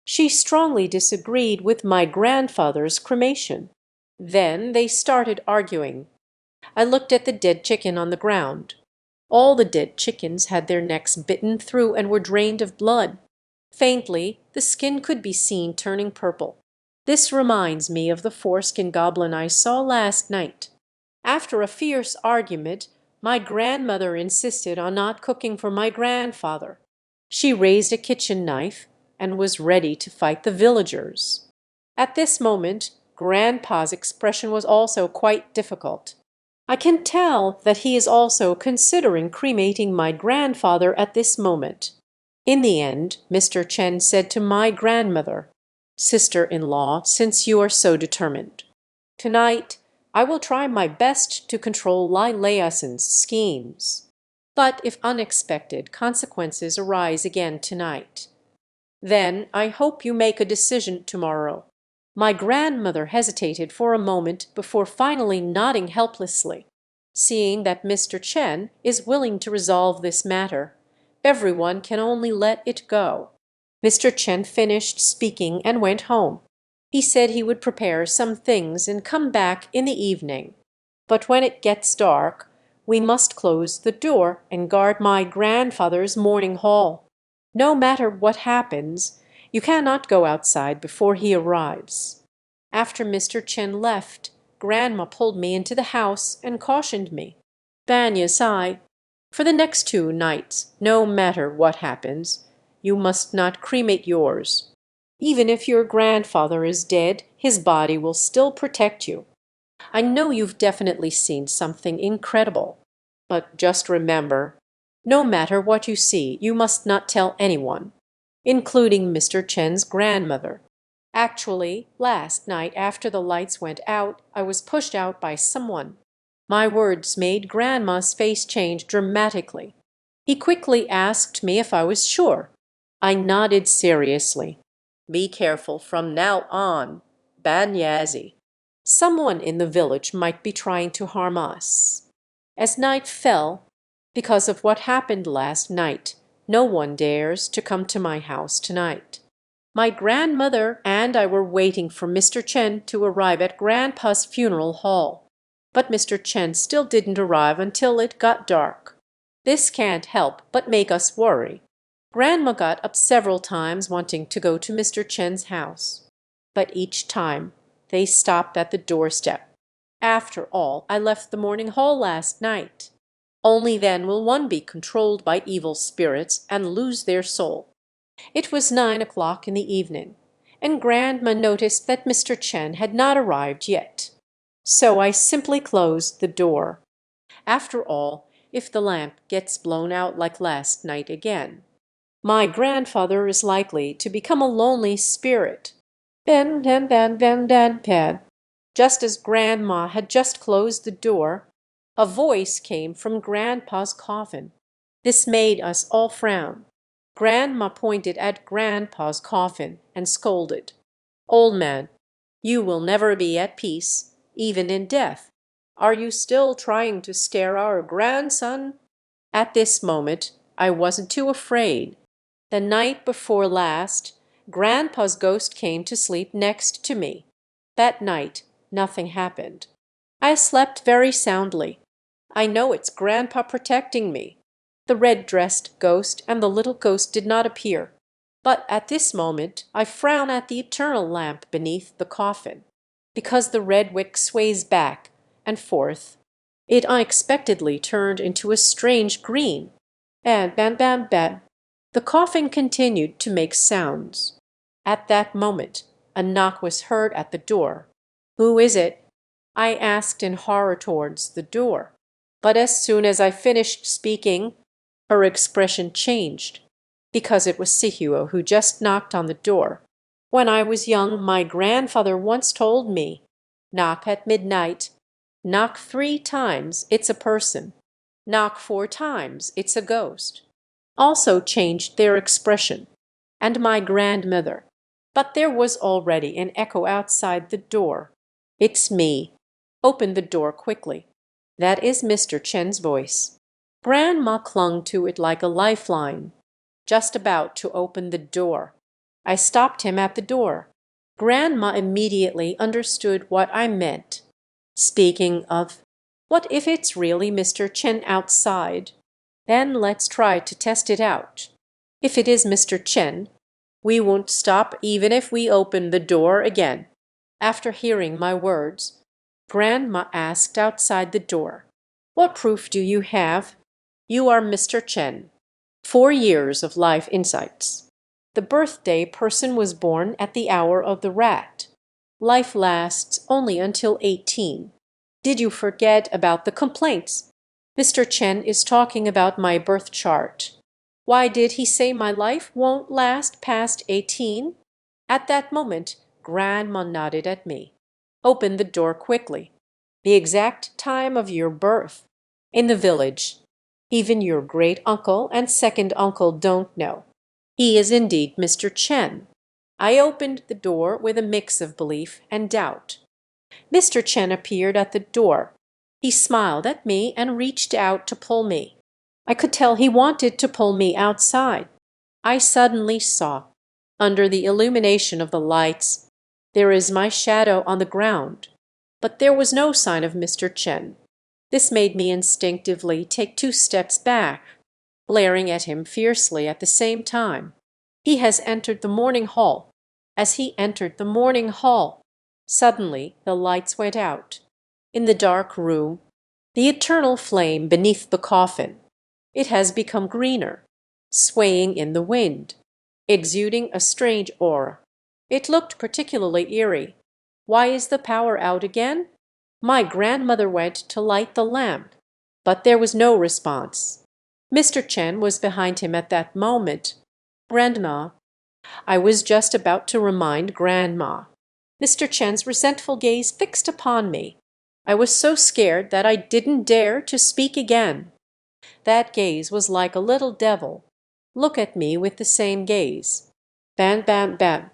She strongly disagreed with my grandfather's cremation. Then they started arguing. I looked at the dead chicken on the ground. All the dead chickens had their necks bitten through and were drained of blood. Faintly, the skin could be seen turning purple. This reminds me of the foreskin goblin I saw last night. After a fierce argument, my grandmother insisted on not cooking for my grandfather. She raised a kitchen knife and was ready to fight the villagers. At this moment, Grandpa's expression was also quite difficult. I can tell that he is also considering cremating my grandfather at this moment. In the end, Mr. Chen said to my grandmother, "Sister-in-law, since you are so determined, tonight I will try my best to control Lai Laosin's schemes. But if unexpected consequences arise again tonight, then I hope you make a decision tomorrow." My grandmother hesitated for a moment before finally nodding helplessly. Seeing that Mr. Chen is willing to resolve this matter, everyone can only let it go. Mr. Chen finished speaking and went home. He said he would prepare some things and come back in the evening. But when it gets dark, we must close the door and guard my grandfather's morning hall. No matter what happens, you cannot go outside before he arrives. After Mr. Chen left, Grandma pulled me into the house and cautioned me. "Banya Sai, for the next 2 nights, no matter what happens, you must not cremate yours. Even if your grandfather is dead, his body will still protect you. I know you've definitely seen something incredible. But just remember, no matter what you see, you must not tell anyone, including Mr. Chen's grandmother. Actually, last night after the lights went out, I was pushed out by someone." My words made Grandma's face change dramatically. He quickly asked me if I was sure. I nodded seriously. "Be careful from now on, Banyazi. Someone in the village might be trying to harm us." As night fell, because of what happened last night, no one dares to come to my house tonight. My grandmother and I were waiting for Mr. Chen to arrive at Grandpa's funeral hall. But Mr. Chen still didn't arrive until it got dark. This can't help but make us worry. Grandma got up several times wanting to go to Mr. Chen's house. But each time, they stopped at the doorstep. After all, I left the morning hall last night. Only then will one be controlled by evil spirits and lose their soul. It was 9 o'clock in the evening, and Grandma noticed that Mr. Chen had not arrived yet. So I simply closed the door. After all, if the lamp gets blown out like last night again, my grandfather is likely to become a lonely spirit. Ben, ben, ben, ben, ben, ben. Just as Grandma had just closed the door, a voice came from Grandpa's coffin. This made us all frown. Grandma pointed at Grandpa's coffin and scolded. "Old man, you will never be at peace, even in death. Are you still trying to scare our grandson?" At this moment, I wasn't too afraid. The night before last, Grandpa's ghost came to sleep next to me. That night, nothing happened. I slept very soundly. I know it's Grandpa protecting me. The red-dressed ghost and the little ghost did not appear. But at this moment I frown at the eternal lamp beneath the coffin. Because the red wick sways back and forth, it unexpectedly turned into a strange green. Ban, ban, ban, ban. The coffin continued to make sounds. At that moment, a knock was heard at the door. "Who is it?" I asked in horror towards the door. But as soon as I finished speaking, her expression changed, because it was Sihio who just knocked on the door. When I was young, my grandfather once told me, knock at midnight, knock 3 times, it's a person, knock 4 times, it's a ghost. Also changed their expression, and my grandmother. But there was already an echo outside the door. It's me. Open the door quickly. That is Mr. Chen's voice. Grandma clung to it like a lifeline, just about to open the door. I stopped him at the door. Grandma immediately understood what I meant. Speaking of, what if it's really Mr. Chen outside? Then let's try to test it out. If it is Mr. Chen, we won't stop even if we open the door again. After hearing my words, Grandma asked outside the door, "What proof do you have? You are Mr. Chen." 4 years of life insights. The birthday person was born at the hour of the rat. Life lasts only until 18. Did you forget about the complaints? Mr. Chen is talking about my birth chart. Why did he say my life won't last past 18? At that moment, Grandma nodded at me. Open the door quickly. The exact time of your birth. In the village. Even your great-uncle and second-uncle don't know. He is indeed Mr. Chen. I opened the door with a mix of belief and doubt. Mr. Chen appeared at the door. He smiled at me and reached out to pull me. I could tell he wanted to pull me outside. I suddenly saw, under the illumination of the lights, there is my shadow on the ground. But there was no sign of Mr. Chen. This made me instinctively take 2 steps back, glaring at him fiercely at the same time. He has entered the morning hall. As he entered the morning hall, suddenly the lights went out. In the dark room, the eternal flame beneath the coffin. It has become greener, swaying in the wind, exuding a strange aura. It looked particularly eerie. Why is the power out again? My grandmother went to light the lamp, but there was no response. Mr. Chen was behind him at that moment. Grandma. I was just about to remind Grandma. Mr. Chen's resentful gaze fixed upon me. I was so scared that I didn't dare to speak again. That gaze was like a little devil. Look at me with the same gaze. Bam, bam, bam.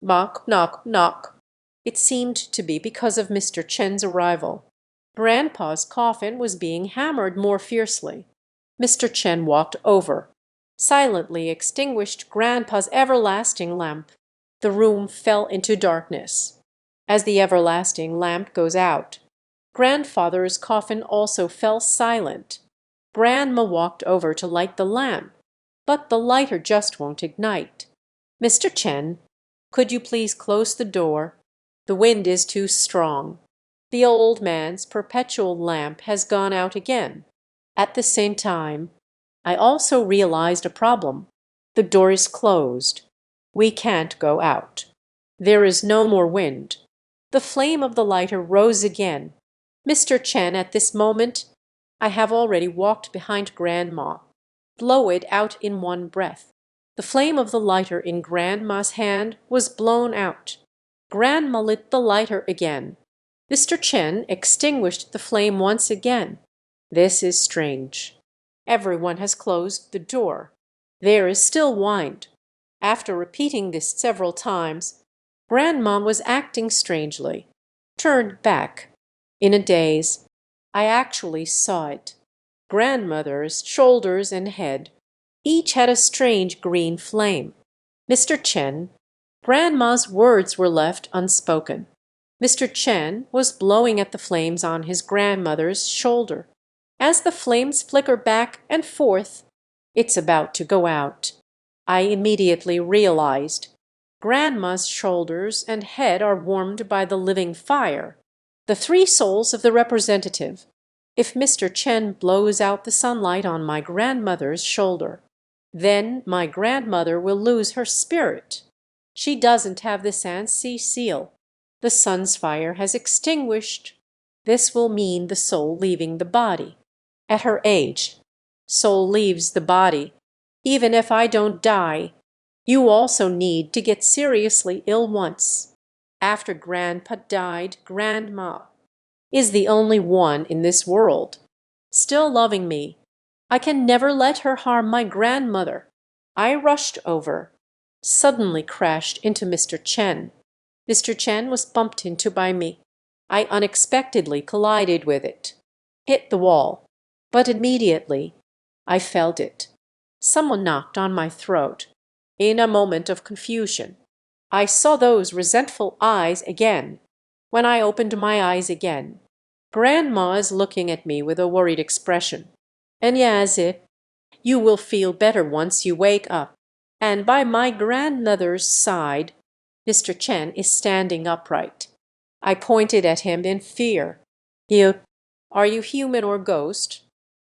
Knock, knock, knock. It seemed to be because of Mr. Chen's arrival. Grandpa's coffin was being hammered more fiercely. Mr. Chen walked over, silently extinguished Grandpa's everlasting lamp. The room fell into darkness. As the everlasting lamp goes out, Grandfather's coffin also fell silent. Grandma walked over to light the lamp, but the lighter just won't ignite. Mr. Chen, could you please close the door? The wind is too strong. The old man's perpetual lamp has gone out again. At the same time, I also realized a problem. The door is closed. We can't go out. There is no more wind. The flame of the lighter rose again. Mr. Chen, at this moment, I have already walked behind Grandma. Blow it out in one breath. The flame of the lighter in Grandma's hand was blown out. Grandma lit the lighter again. Mr. Chen extinguished the flame once again. This is strange. Everyone has closed the door. There is still wind. After repeating this several times, Grandma was acting strangely, turned back. In a daze, I actually saw it. Grandmother's shoulders and head each had a strange green flame. Mr. Chen, Grandma's words were left unspoken. Mr. Chen was blowing at the flames on his grandmother's shoulder. As the flames flicker back and forth, it's about to go out. I immediately realized Grandma's shoulders and head are warmed by the living fire, the 3 souls of the representative. If Mr. Chen blows out the sunlight on my grandmother's shoulder, then my grandmother will lose her spirit. She doesn't have the Sansi seal. The sun's fire has extinguished. This will mean the soul leaving the body. At her age, soul leaves the body. Even if I don't die, you also need to get seriously ill once. After Grandpa died, Grandma is the only one in this world still loving me. I can never let her harm my grandmother. I rushed over, suddenly crashed into Mr. Chen. Mr. Chen was bumped into by me. I unexpectedly collided with it, hit the wall, but immediately I felt it. Someone knocked on my throat. In a moment of confusion, I saw those resentful eyes again. When I opened my eyes again, Grandma is looking at me with a worried expression. And as if, you will feel better once you wake up. And by my grandmother's side, Mr. Chen is standing upright. I pointed at him in fear. You, are you human or ghost?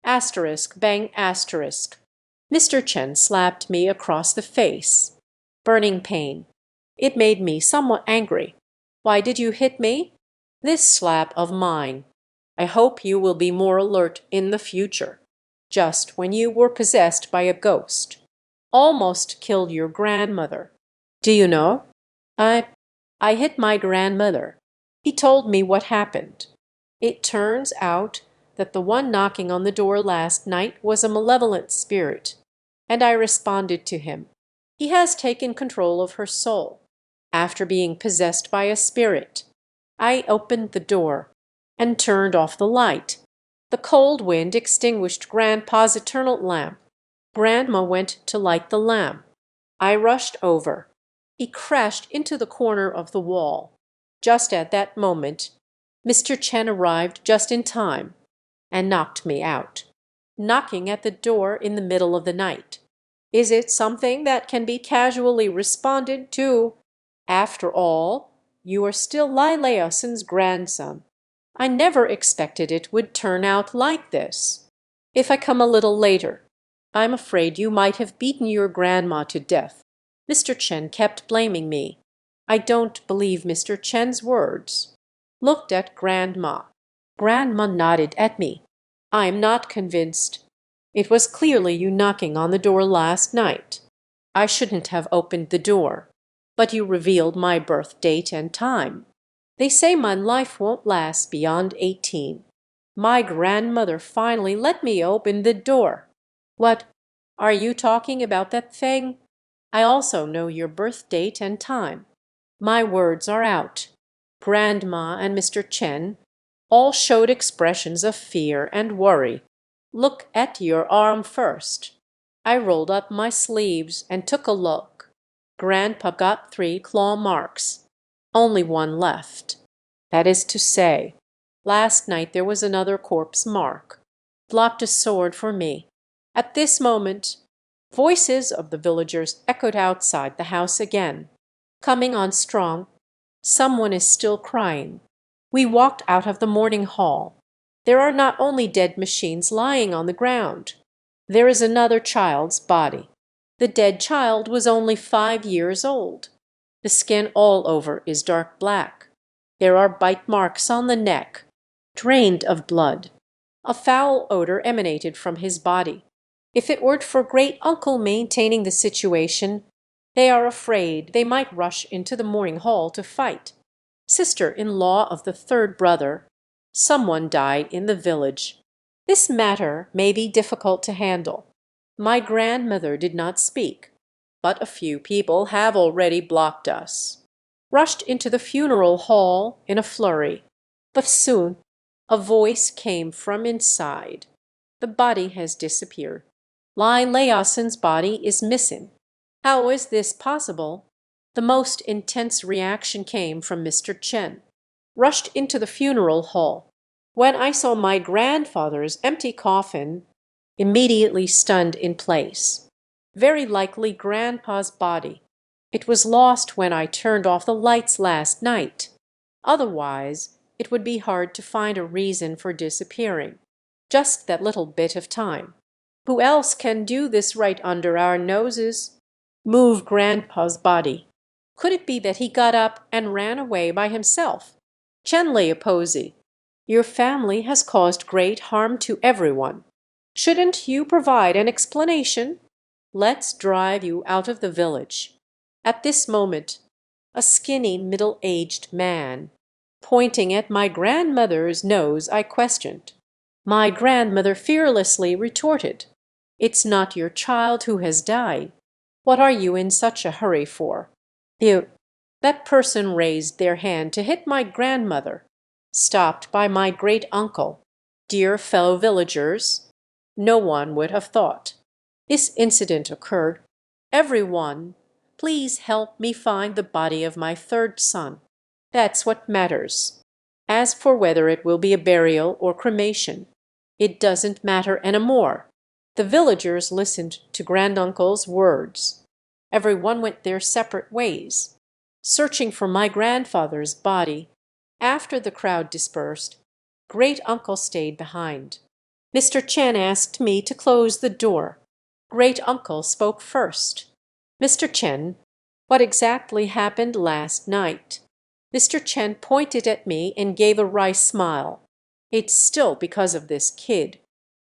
Asterisk, bang, asterisk. Mr. Chen slapped me across the face. Burning pain. It made me somewhat angry. Why did you hit me? This slap of mine. I hope you will be more alert in the future. Just when you were possessed by a ghost. Almost killed your grandmother. Do you know? I hit my grandmother. He told me what happened. It turns out that the one knocking on the door last night was a malevolent spirit, and I responded to him. He has taken control of her soul. After being possessed by a spirit, I opened the door and turned off the light. The cold wind extinguished Grandpa's eternal lamp. Grandma went to light the lamp. I rushed over. He crashed into the corner of the wall. Just at that moment, Mr. Chen arrived just in time and knocked me out. Knocking at the door in the middle of the night. Is it something that can be casually responded to? After all, you are still Lai Laosen's grandson. I never expected it would turn out like this. If I come a little later, I'm afraid you might have beaten your grandma to death. Mr. Chen kept blaming me. I don't believe Mr. Chen's words. Looked at Grandma. Grandma nodded at me. I'm not convinced. It was clearly you knocking on the door last night. I shouldn't have opened the door, but you revealed my birth date and time. They say my life won't last beyond 18. My grandmother finally let me open the door. What? Are you talking about that thing? I also know your birth date and time. My words are out. Grandma and Mr. Chen all showed expressions of fear and worry. Look at your arm first. I rolled up my sleeves and took a look. Grandpa got 3 claw marks. Only one left. That is to say, last night there was another corpse mark. Blocked a sword for me. At this moment, voices of the villagers echoed outside the house again. Coming on strong. Someone is still crying. We walked out of the morning hall. There are not only dead machines lying on the ground. There is another child's body. The dead child was only 5 years old. The skin all over is dark black. There are bite marks on the neck, drained of blood. A foul odor emanated from his body. If it weren't for great uncle maintaining the situation, they are afraid they might rush into the morning hall to fight. Sister-in-law of the third brother. Someone died in the village. This matter may be difficult to handle. My grandmother did not speak, but a few people have already blocked us. Rushed into the funeral hall in a flurry, but soon a voice came from inside. The body has disappeared. Lai Laosen's body is missing. How is this possible? The most intense reaction came from Mr. Chen. Rushed into the funeral hall. When I saw my grandfather's empty coffin, immediately stunned in place. Very likely Grandpa's body. It was lost when I turned off the lights last night. Otherwise, it would be hard to find a reason for disappearing. Just that little bit of time. Who else can do this right under our noses? Move Grandpa's body. Could it be that he got up and ran away by himself? Chen Leopozi, Your family has caused great harm to everyone. Shouldn't you provide an explanation? Let's drive you out of the village." At this moment, a skinny, middle-aged man, pointing at my grandmother's nose, I questioned. My grandmother fearlessly retorted, "It's not your child who has died. What are you in such a hurry for?" You. That person raised their hand to hit my grandmother, stopped by my great-uncle. Dear fellow villagers, no one would have thought. This incident occurred. Every one, please help me find the body of my third son. That's what matters. As for whether it will be a burial or cremation, it doesn't matter anymore. The villagers listened to granduncle's words. Every one went their separate ways, searching for my grandfather's body. After the crowd dispersed, great-uncle stayed behind. Mr. Chen asked me to close the door. Great-uncle spoke first. "Mr. Chen, what exactly happened last night?" Mr. Chen pointed at me and gave a wry smile. "It's still because of this kid.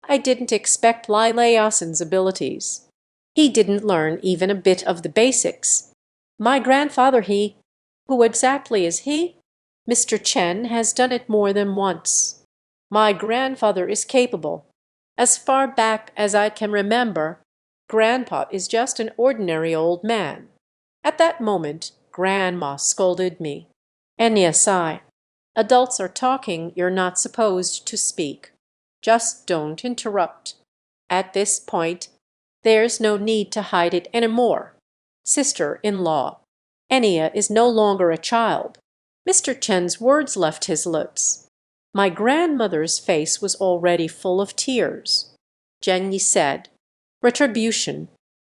I didn't expect Lai Laosen's abilities. He didn't learn even a bit of the basics. My grandfather, Who exactly is he? Mr. Chen has done it more than once. My grandfather is capable. As far back as I can remember, Grandpa is just an ordinary old man." At that moment, Grandma scolded me. "And yes, adults are talking, you're not supposed to speak. Just don't interrupt. At this point, there's no need to hide it anymore. Sister-in-law, Enya is no longer a child." Mr. Chen's words left his lips. My grandmother's face was already full of tears. Zheng Yi said, "Retribution.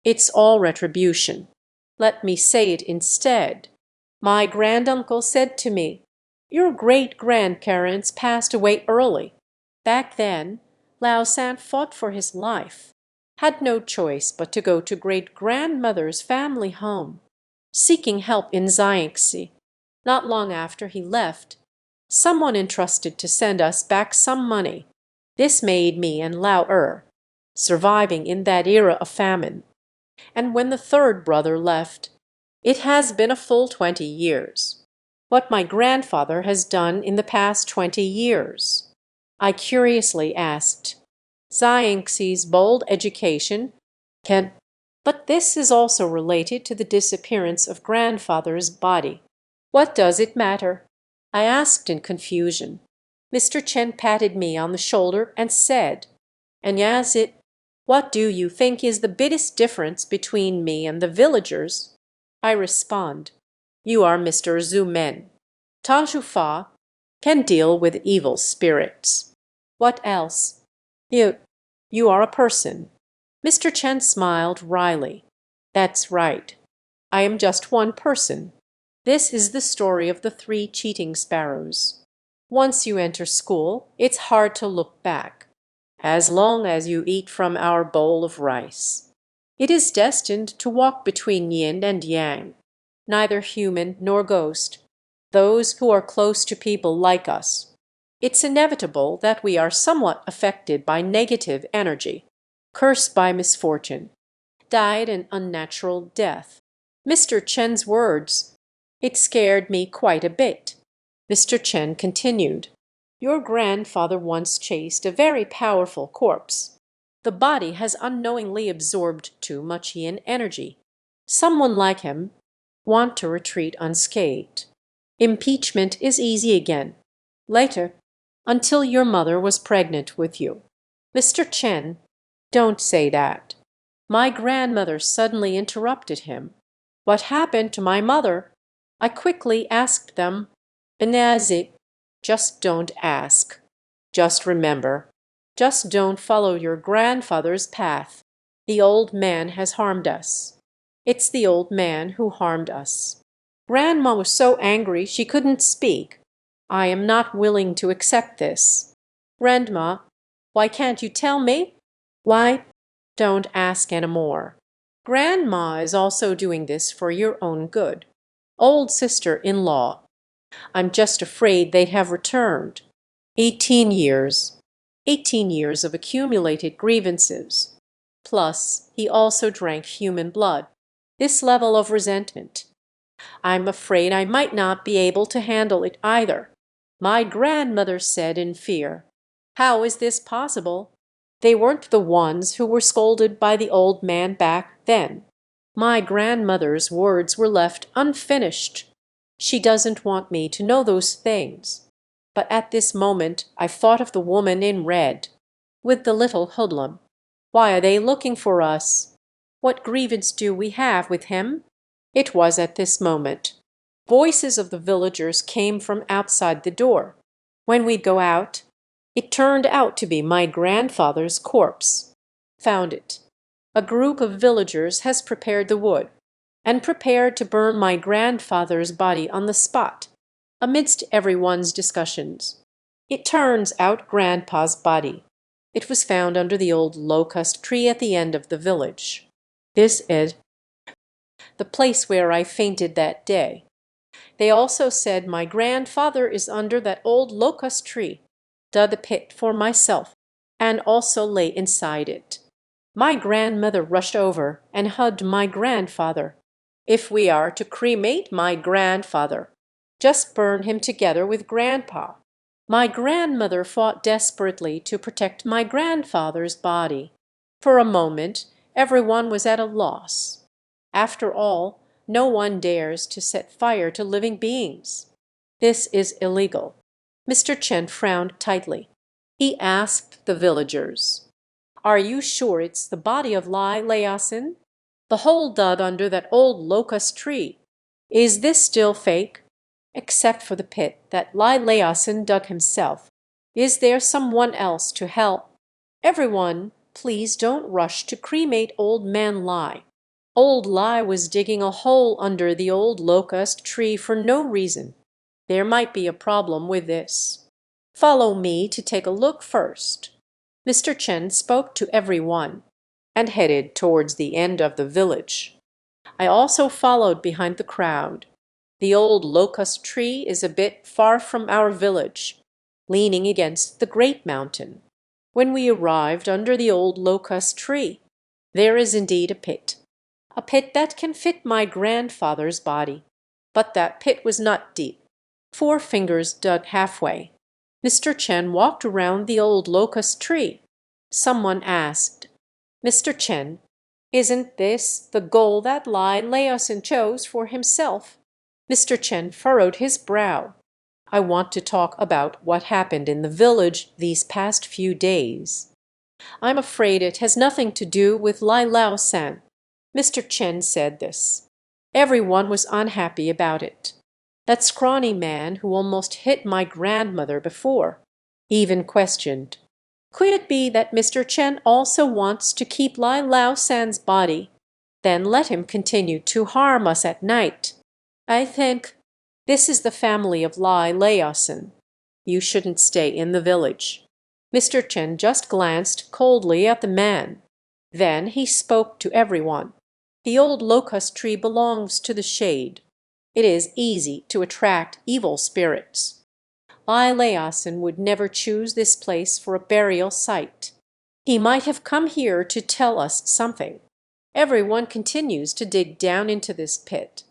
It's all retribution. Let me say it instead. My granduncle said to me, 'Your great-grandparents passed away early. Back then, Lao San fought for his life, had no choice but to go to great-grandmother's family home, seeking help in Xiangxi. Not long after he left, someone entrusted to send us back some money. This made me and Lao surviving in that era of famine. And when the third brother left, it has been a full 20 years. What my grandfather has done in the past 20 years?" I curiously asked. "Xiangxi's bold education can—" "But this is also related to the disappearance of grandfather's body. What does it matter?" I asked in confusion. Mr. Chen patted me on the shoulder and said, "And what do you think is the biggest difference between me and the villagers?" I respond, "You are Mr. Zhu Men. Ta Fa can deal with evil spirits. What else? You are a person." Mr. Chen smiled wryly. "That's right. I am just one person. This is the story of the three cheating sparrows. Once you enter school, it's hard to look back, as long as you eat from our bowl of rice. It is destined to walk between yin and yang, neither human nor ghost, those who are close to people like us. It's inevitable that we are somewhat affected by negative energy, cursed by misfortune, died an unnatural death." Mr. Chen's words, it scared me quite a bit. Mr. Chen continued, "Your grandfather once chased a very powerful corpse. The body has unknowingly absorbed too much yin energy. Someone like him want to retreat unscathed. Impeachment is easy again. Later, until your mother was pregnant with you." "Mr. Chen, don't say that." My grandmother suddenly interrupted him. "What happened to my mother?" I quickly asked them. "Benazi, just don't ask. Just remember, just don't follow your grandfather's path. The old man has harmed us. It's the old man who harmed us." Grandma was so angry she couldn't speak. I am not willing to accept this. "Grandma, why can't you tell me?" "Why?" "Don't ask any more. Grandma is also doing this for your own good. Old sister-in-law. I'm just afraid they'd have returned." 18 years. 18 years of accumulated grievances. Plus, he also drank human blood. This level of resentment. I'm afraid I might not be able to handle it either. My grandmother said in fear. How is this possible? They weren't the ones who were scolded by the old man back then. My grandmother's words were left unfinished. She doesn't want me to know those things. But at this moment I thought of the woman in red, with the little hoodlum. Why are they looking for us? What grievance do we have with him? It was at this moment. Voices of the villagers came from outside the door. When we'd go out, it turned out to be my grandfather's corpse. Found it. A group of villagers has prepared the wood, and prepared to burn my grandfather's body on the spot, amidst everyone's discussions. It turns out Grandpa's body. It was found under the old locust tree at the end of the village. This is the place where I fainted that day. They also said my grandfather is under that old locust tree. Dug a pit for myself, and also lay inside it. My grandmother rushed over and hugged my grandfather. If we are to cremate my grandfather, just burn him together with Grandpa. My grandmother fought desperately to protect my grandfather's body. For a moment, everyone was at a loss. After all, no one dares to set fire to living beings. This is illegal. Mr. Chen frowned tightly. He asked the villagers, "Are you sure it's the body of Lai Laosin? The hole dug under that old locust tree. Is this still fake? Except for the pit that Lai Laosin dug himself. Is there someone else to help? Everyone, please don't rush to cremate old man Lai. Old Lai was digging a hole under the old locust tree for no reason. There might be a problem with this. Follow me to take a look first." Mr. Chen spoke to everyone, and headed towards the end of the village. I also followed behind the crowd. The old locust tree is a bit far from our village, leaning against the great mountain. When we arrived under the old locust tree, there is indeed a pit that can fit my grandfather's body. But that pit was not deep. 4 fingers dug halfway. Mr. Chen walked around the old locust tree. Someone asked, "Mr. Chen, isn't this the goal that Lai Laosin chose for himself?" Mr. Chen furrowed his brow. "I want to talk about what happened in the village these past few days. I'm afraid it has nothing to do with Lai Laosan." Mr. Chen said this. Everyone was unhappy about it. That scrawny man who almost hit my grandmother before even questioned, "Could it be that Mr. Chen also wants to keep Lai Laosan's body? Then let him continue to harm us at night. I think this is the family of Lai Laosan. You shouldn't stay in the village." Mr. Chen just glanced coldly at the man. Then he spoke to everyone. "The old locust tree belongs to the shade. It is easy to attract evil spirits. Lai Laosin would never choose this place for a burial site. He might have come here to tell us something. Everyone continues to dig down into this pit.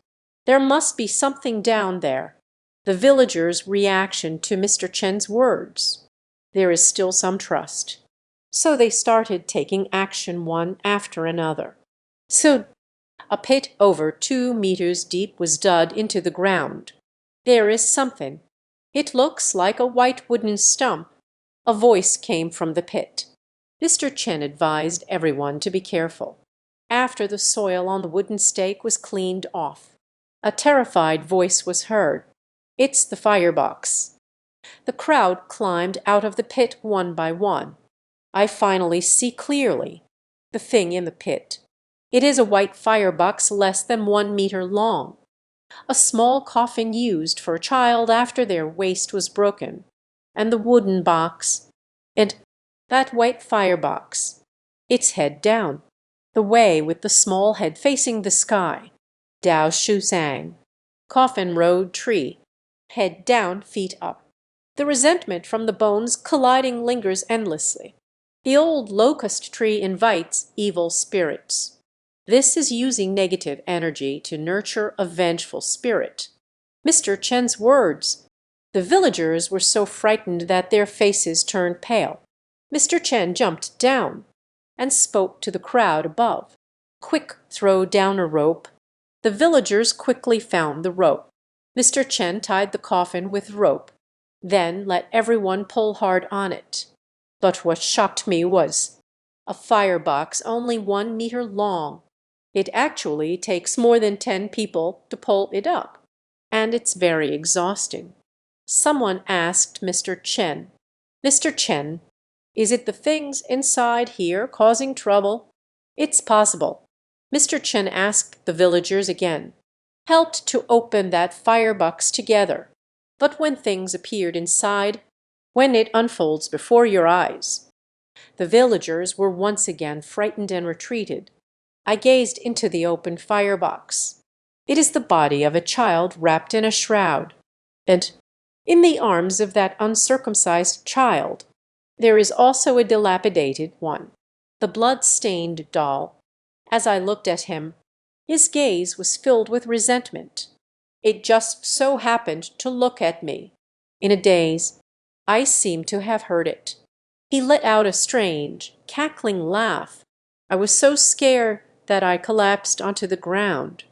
There must be something down there." The villagers' reaction to Mr. Chen's words. There is still some trust. So they started taking action one after another. So a pit over 2 meters deep was dug into the ground. There is something. It looks like a white wooden stump. A voice came from the pit. Mr. Chen advised everyone to be careful. After the soil on the wooden stake was cleaned off, a terrified voice was heard. "It's the firebox." The crowd climbed out of the pit one by one. I finally see clearly the thing in the pit. It is a white firebox less than 1 meter long, a small coffin used for a child after their waist was broken, and the wooden box, and that white firebox, its head down, the way with the small head facing the sky. Dao Shu Sang. Coffin road tree, head down, feet up. The resentment from the bones colliding lingers endlessly. The old locust tree invites evil spirits. This is using negative energy to nurture a vengeful spirit. Mr. Chen's words. The villagers were so frightened that their faces turned pale. Mr. Chen jumped down and spoke to the crowd above. Quick, throw down a rope. The villagers quickly found the rope. Mr. Chen tied the coffin with rope, then let everyone pull hard on it. But what shocked me was a firebox only 1 meter long. It actually takes more than 10 people to pull it up, and it's very exhausting. Someone asked Mr. Chen, "Mr. Chen, is it the things inside here causing trouble?" "It's possible." Mr. Chen asked the villagers again, "Helped to open that firebox together. But when things appeared inside, when it unfolds before your eyes." The villagers were once again frightened and retreated. I gazed into the open firebox. It is the body of a child wrapped in a shroud. And in the arms of that uncircumcised child, there is also a dilapidated one, the blood-stained doll. As I looked at him, his gaze was filled with resentment. It just so happened to look at me. In a daze, I seemed to have heard it. He let out a strange, cackling laugh. I was so scared that I collapsed onto the ground.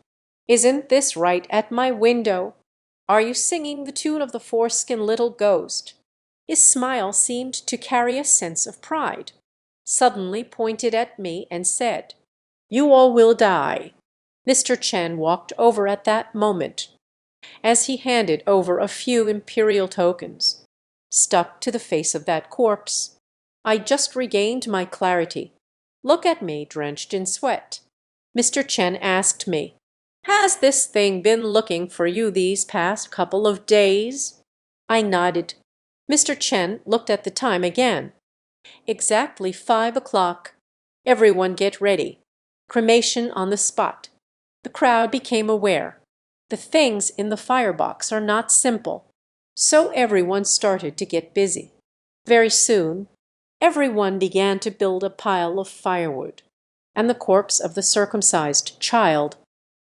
"Isn't this right at my window? Are you singing the tune of the foreskin little ghost?" His smile seemed to carry a sense of pride. Suddenly pointed at me and said, "You all will die." Mr. Chen walked over at that moment, as he handed over a few imperial tokens. Stuck to the face of that corpse. I just regained my clarity. Look at me, drenched in sweat. Mr. Chen asked me, "Has this thing been looking for you these past couple of days?" I nodded. Mr. Chen looked at the time again. "Exactly 5 o'clock. Everyone get ready. Cremation on the spot." The crowd became aware. The things in the firebox are not simple. So everyone started to get busy. Very soon, everyone began to build a pile of firewood, and the corpse of the circumcised child,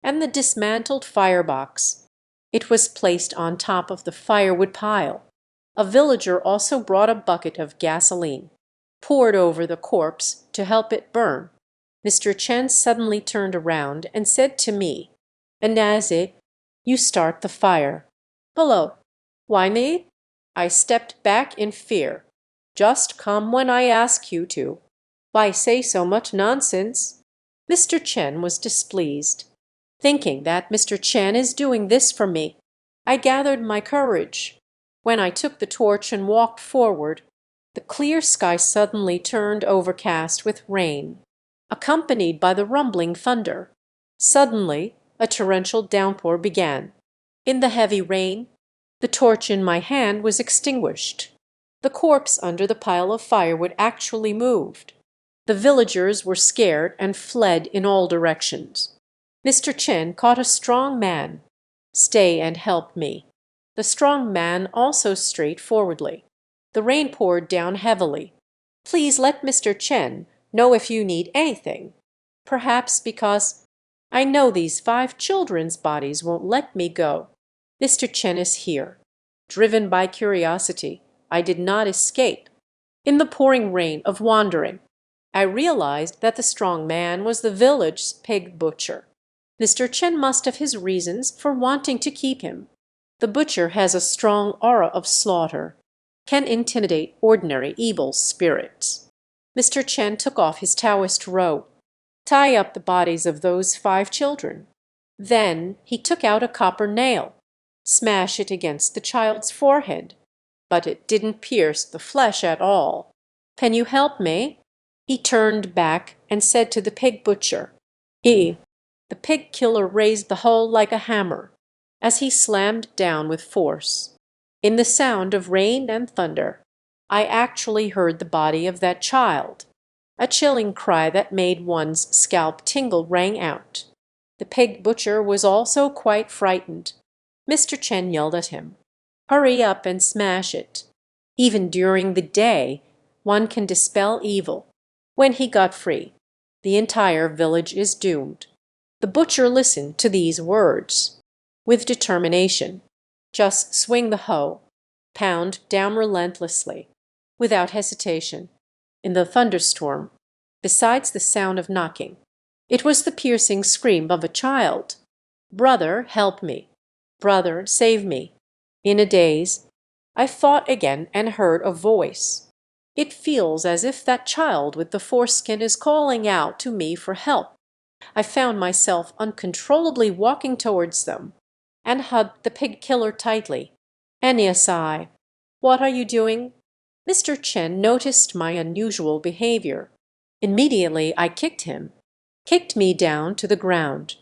and the dismantled firebox. It was placed on top of the firewood pile. A villager also brought a bucket of gasoline, poured over the corpse to help it burn. Mr. Chen suddenly turned around and said to me, "Anaze, you start the fire." "Hello. Why me?" I stepped back in fear. "Just come when I ask you to. Why say so much nonsense?" Mr. Chen was displeased. Thinking that Mr. Chen is doing this for me, I gathered my courage. When I took the torch and walked forward, the clear sky suddenly turned overcast with rain, accompanied by the rumbling thunder. Suddenly, a torrential downpour began. In the heavy rain, the torch in my hand was extinguished. The corpse under the pile of firewood actually moved. The villagers were scared and fled in all directions. Mr. Chen caught a strong man. "Stay and help me." The strong man also straightforwardly. The rain poured down heavily. "Please let Mr. Chen know if you need anything. Perhaps because I know these 5 children's bodies won't let me go. Mr. Chen is here." Driven by curiosity, I did not escape. In the pouring rain of wandering, I realized that the strong man was the village's pig butcher. Mr. Chen must have his reasons for wanting to keep him. The butcher has a strong aura of slaughter, can intimidate ordinary evil spirits. Mr. Chen took off his Taoist robe. "Tie up the bodies of those 5 children." Then he took out a copper nail, smash it against the child's forehead. But it didn't pierce the flesh at all. "Can you help me?" He turned back and said to the pig butcher, "E." The pig killer raised the hole like a hammer, as he slammed down with force. In the sound of rain and thunder, I actually heard the body of that child. A chilling cry that made one's scalp tingle rang out. The pig butcher was also quite frightened. Mr. Chen yelled at him, Hurry up and smash it. Even during the day, one can dispel evil. When he got free, the entire village is doomed. The butcher listened to these words with determination. Just swing the hoe, pound down relentlessly, without hesitation, in the thunderstorm. Besides the sound of knocking, it was the piercing scream of a child. "Brother, help me! Brother, save me!" In a daze, I thought again and heard a voice. It feels as if that child with the foreskin is calling out to me for help. I found myself uncontrollably walking towards them, and hugged the pig killer tightly. "Aniasai, what are you doing?" Mr. Chen noticed my unusual behavior. Immediately I kicked me down to the ground.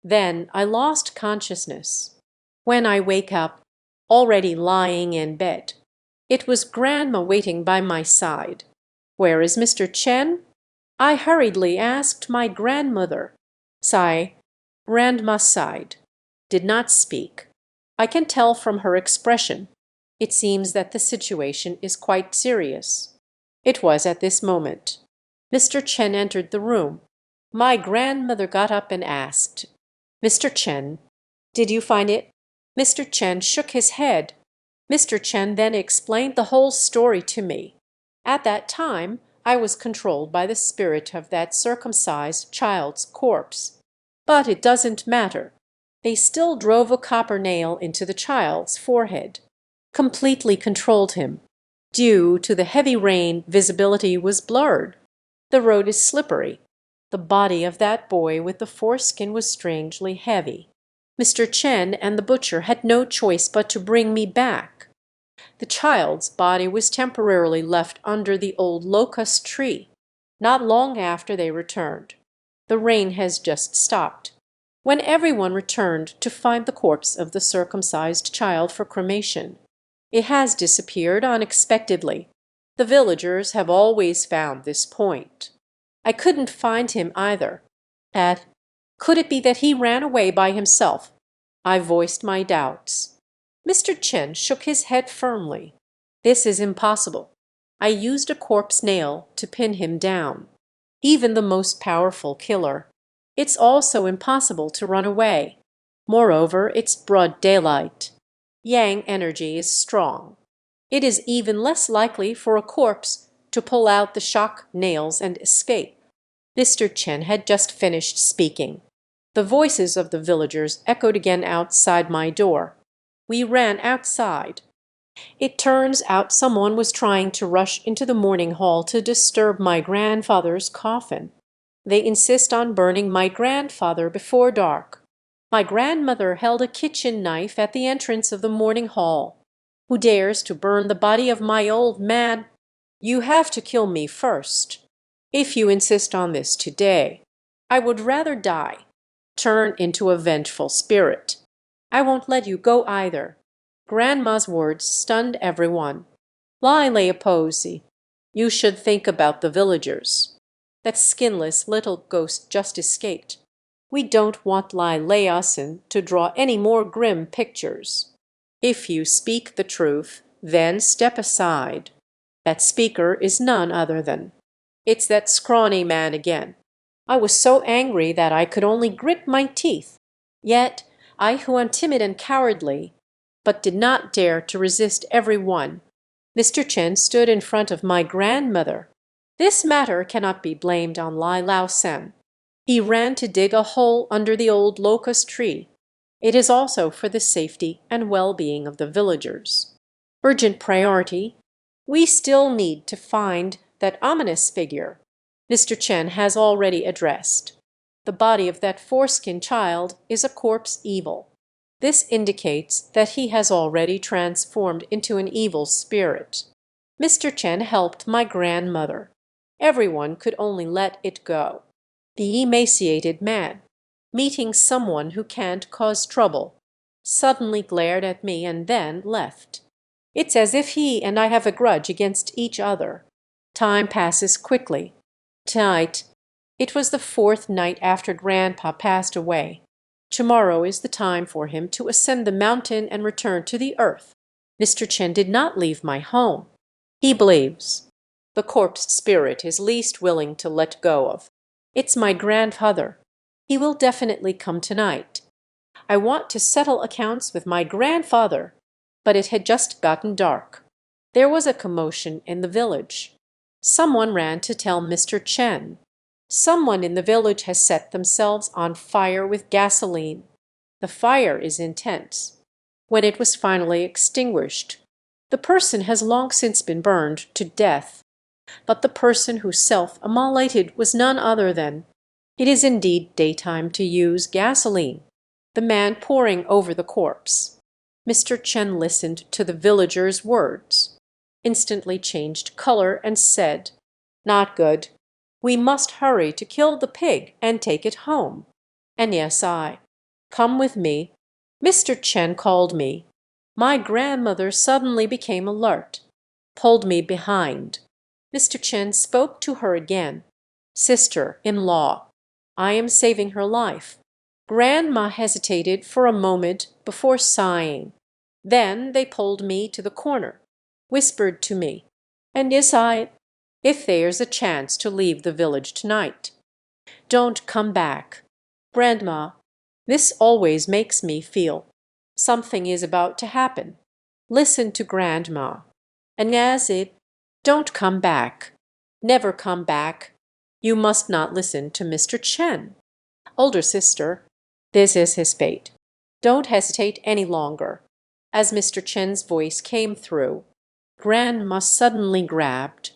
Then I lost consciousness. When I wake up, already lying in bed, it was Grandma waiting by my side. "Where is Mr. Chen?" I hurriedly asked my grandmother. Grandma sighed, did not speak. I can tell from her expression. It seems that the situation is quite serious. It was at this moment. Mr. Chen entered the room. My grandmother got up and asked, "Mr. Chen, did you find it?" Mr. Chen shook his head. Mr. Chen then explained the whole story to me. At that time, I was controlled by the spirit of that circumcised child's corpse. But it doesn't matter. They still drove a copper nail into the child's forehead, completely controlled him. Due to the heavy rain, visibility was blurred. The road is slippery. The body of that boy with the foreskin was strangely heavy. Mr. Chen and the butcher had no choice but to bring me back. The child's body was temporarily left under the old locust tree. Not long after they returned. The rain has just stopped. When everyone returned to find the corpse of the circumcised child for cremation, it has disappeared unexpectedly. The villagers have always found this point. I couldn't find him either. Could it be that he ran away by himself? I voiced my doubts. Mr. Chen shook his head firmly. "This is impossible. I used a corpse nail to pin him down. Even the most powerful killer. It's also impossible to run away. Moreover, it's broad daylight. Yang energy is strong. It is even less likely for a corpse to pull out the shock nails and escape." Mr. Chen had just finished speaking. The voices of the villagers echoed again outside my door. We ran outside. It turns out someone was trying to rush into the morning hall to disturb my grandfather's coffin. They insist on burning my grandfather before dark. My grandmother held a kitchen knife at the entrance of the morning hall. "Who dares to burn the body of my old man? You have to kill me first. If you insist on this today, I would rather die. Turn into a vengeful spirit. I won't let you go either." Grandma's words stunned everyone. "Lai Leopozi, you should think about the villagers. That skinless little ghost just escaped. We don't want Lai Leasin to draw any more grim pictures. If you speak the truth, then step aside. That speaker is none other than... It's that scrawny man again." I was so angry that I could only grit my teeth. Yet I, who am timid and cowardly, but did not dare to resist every one. Mr. Chen stood in front of my grandmother. "This matter cannot be blamed on Lai Lao Sen. He ran to dig a hole under the old locust tree. It is also for the safety and well-being of the villagers. Urgent priority. We still need to find that ominous figure Mr. Chen has already addressed. The body of that foreskin child is a corpse evil. This indicates that he has already transformed into an evil spirit." Mr. Chen helped my grandmother. Everyone could only let it go. The emaciated man, meeting someone who can't cause trouble, suddenly glared at me and then left. It's as if he and I have a grudge against each other. Time passes quickly. Tonight, it was the 4th night after Grandpa passed away. Tomorrow is the time for him to ascend the mountain and return to the earth. Mr. Chen did not leave my home. He believes the corpse spirit is least willing to let go of. It's my grandfather. He will definitely come tonight. I want to settle accounts with my grandfather. But it had just gotten dark. There was a commotion in the village. Someone ran to tell Mr. Chen. Someone in the village has set themselves on fire with gasoline. The fire is intense. When it was finally extinguished, the person has long since been burned to death. But the person who self-immolated was none other than— it is indeed daytime to use gasoline— the man poring over the corpse. Mr. Chen listened to the villager's words, instantly changed color, and said, "Not good. We must hurry to kill the pig and take it home." And yes, come with me. Mr. Chen called me. My grandmother suddenly became alert, pulled me behind. Mr. Chen spoke to her again. "Sister-in-law, I am saving her life." Grandma hesitated for a moment before sighing. Then they pulled me to the corner, whispered to me, "And yes, if there's a chance to leave the village tonight, don't come back. Grandma, this always makes me feel something is about to happen. Listen to Grandma. And as it, don't come back. Never come back. You must not listen to Mr. Chen. Older sister, this is his fate. Don't hesitate any longer." As Mr. Chen's voice came through, Grandma suddenly grabbed.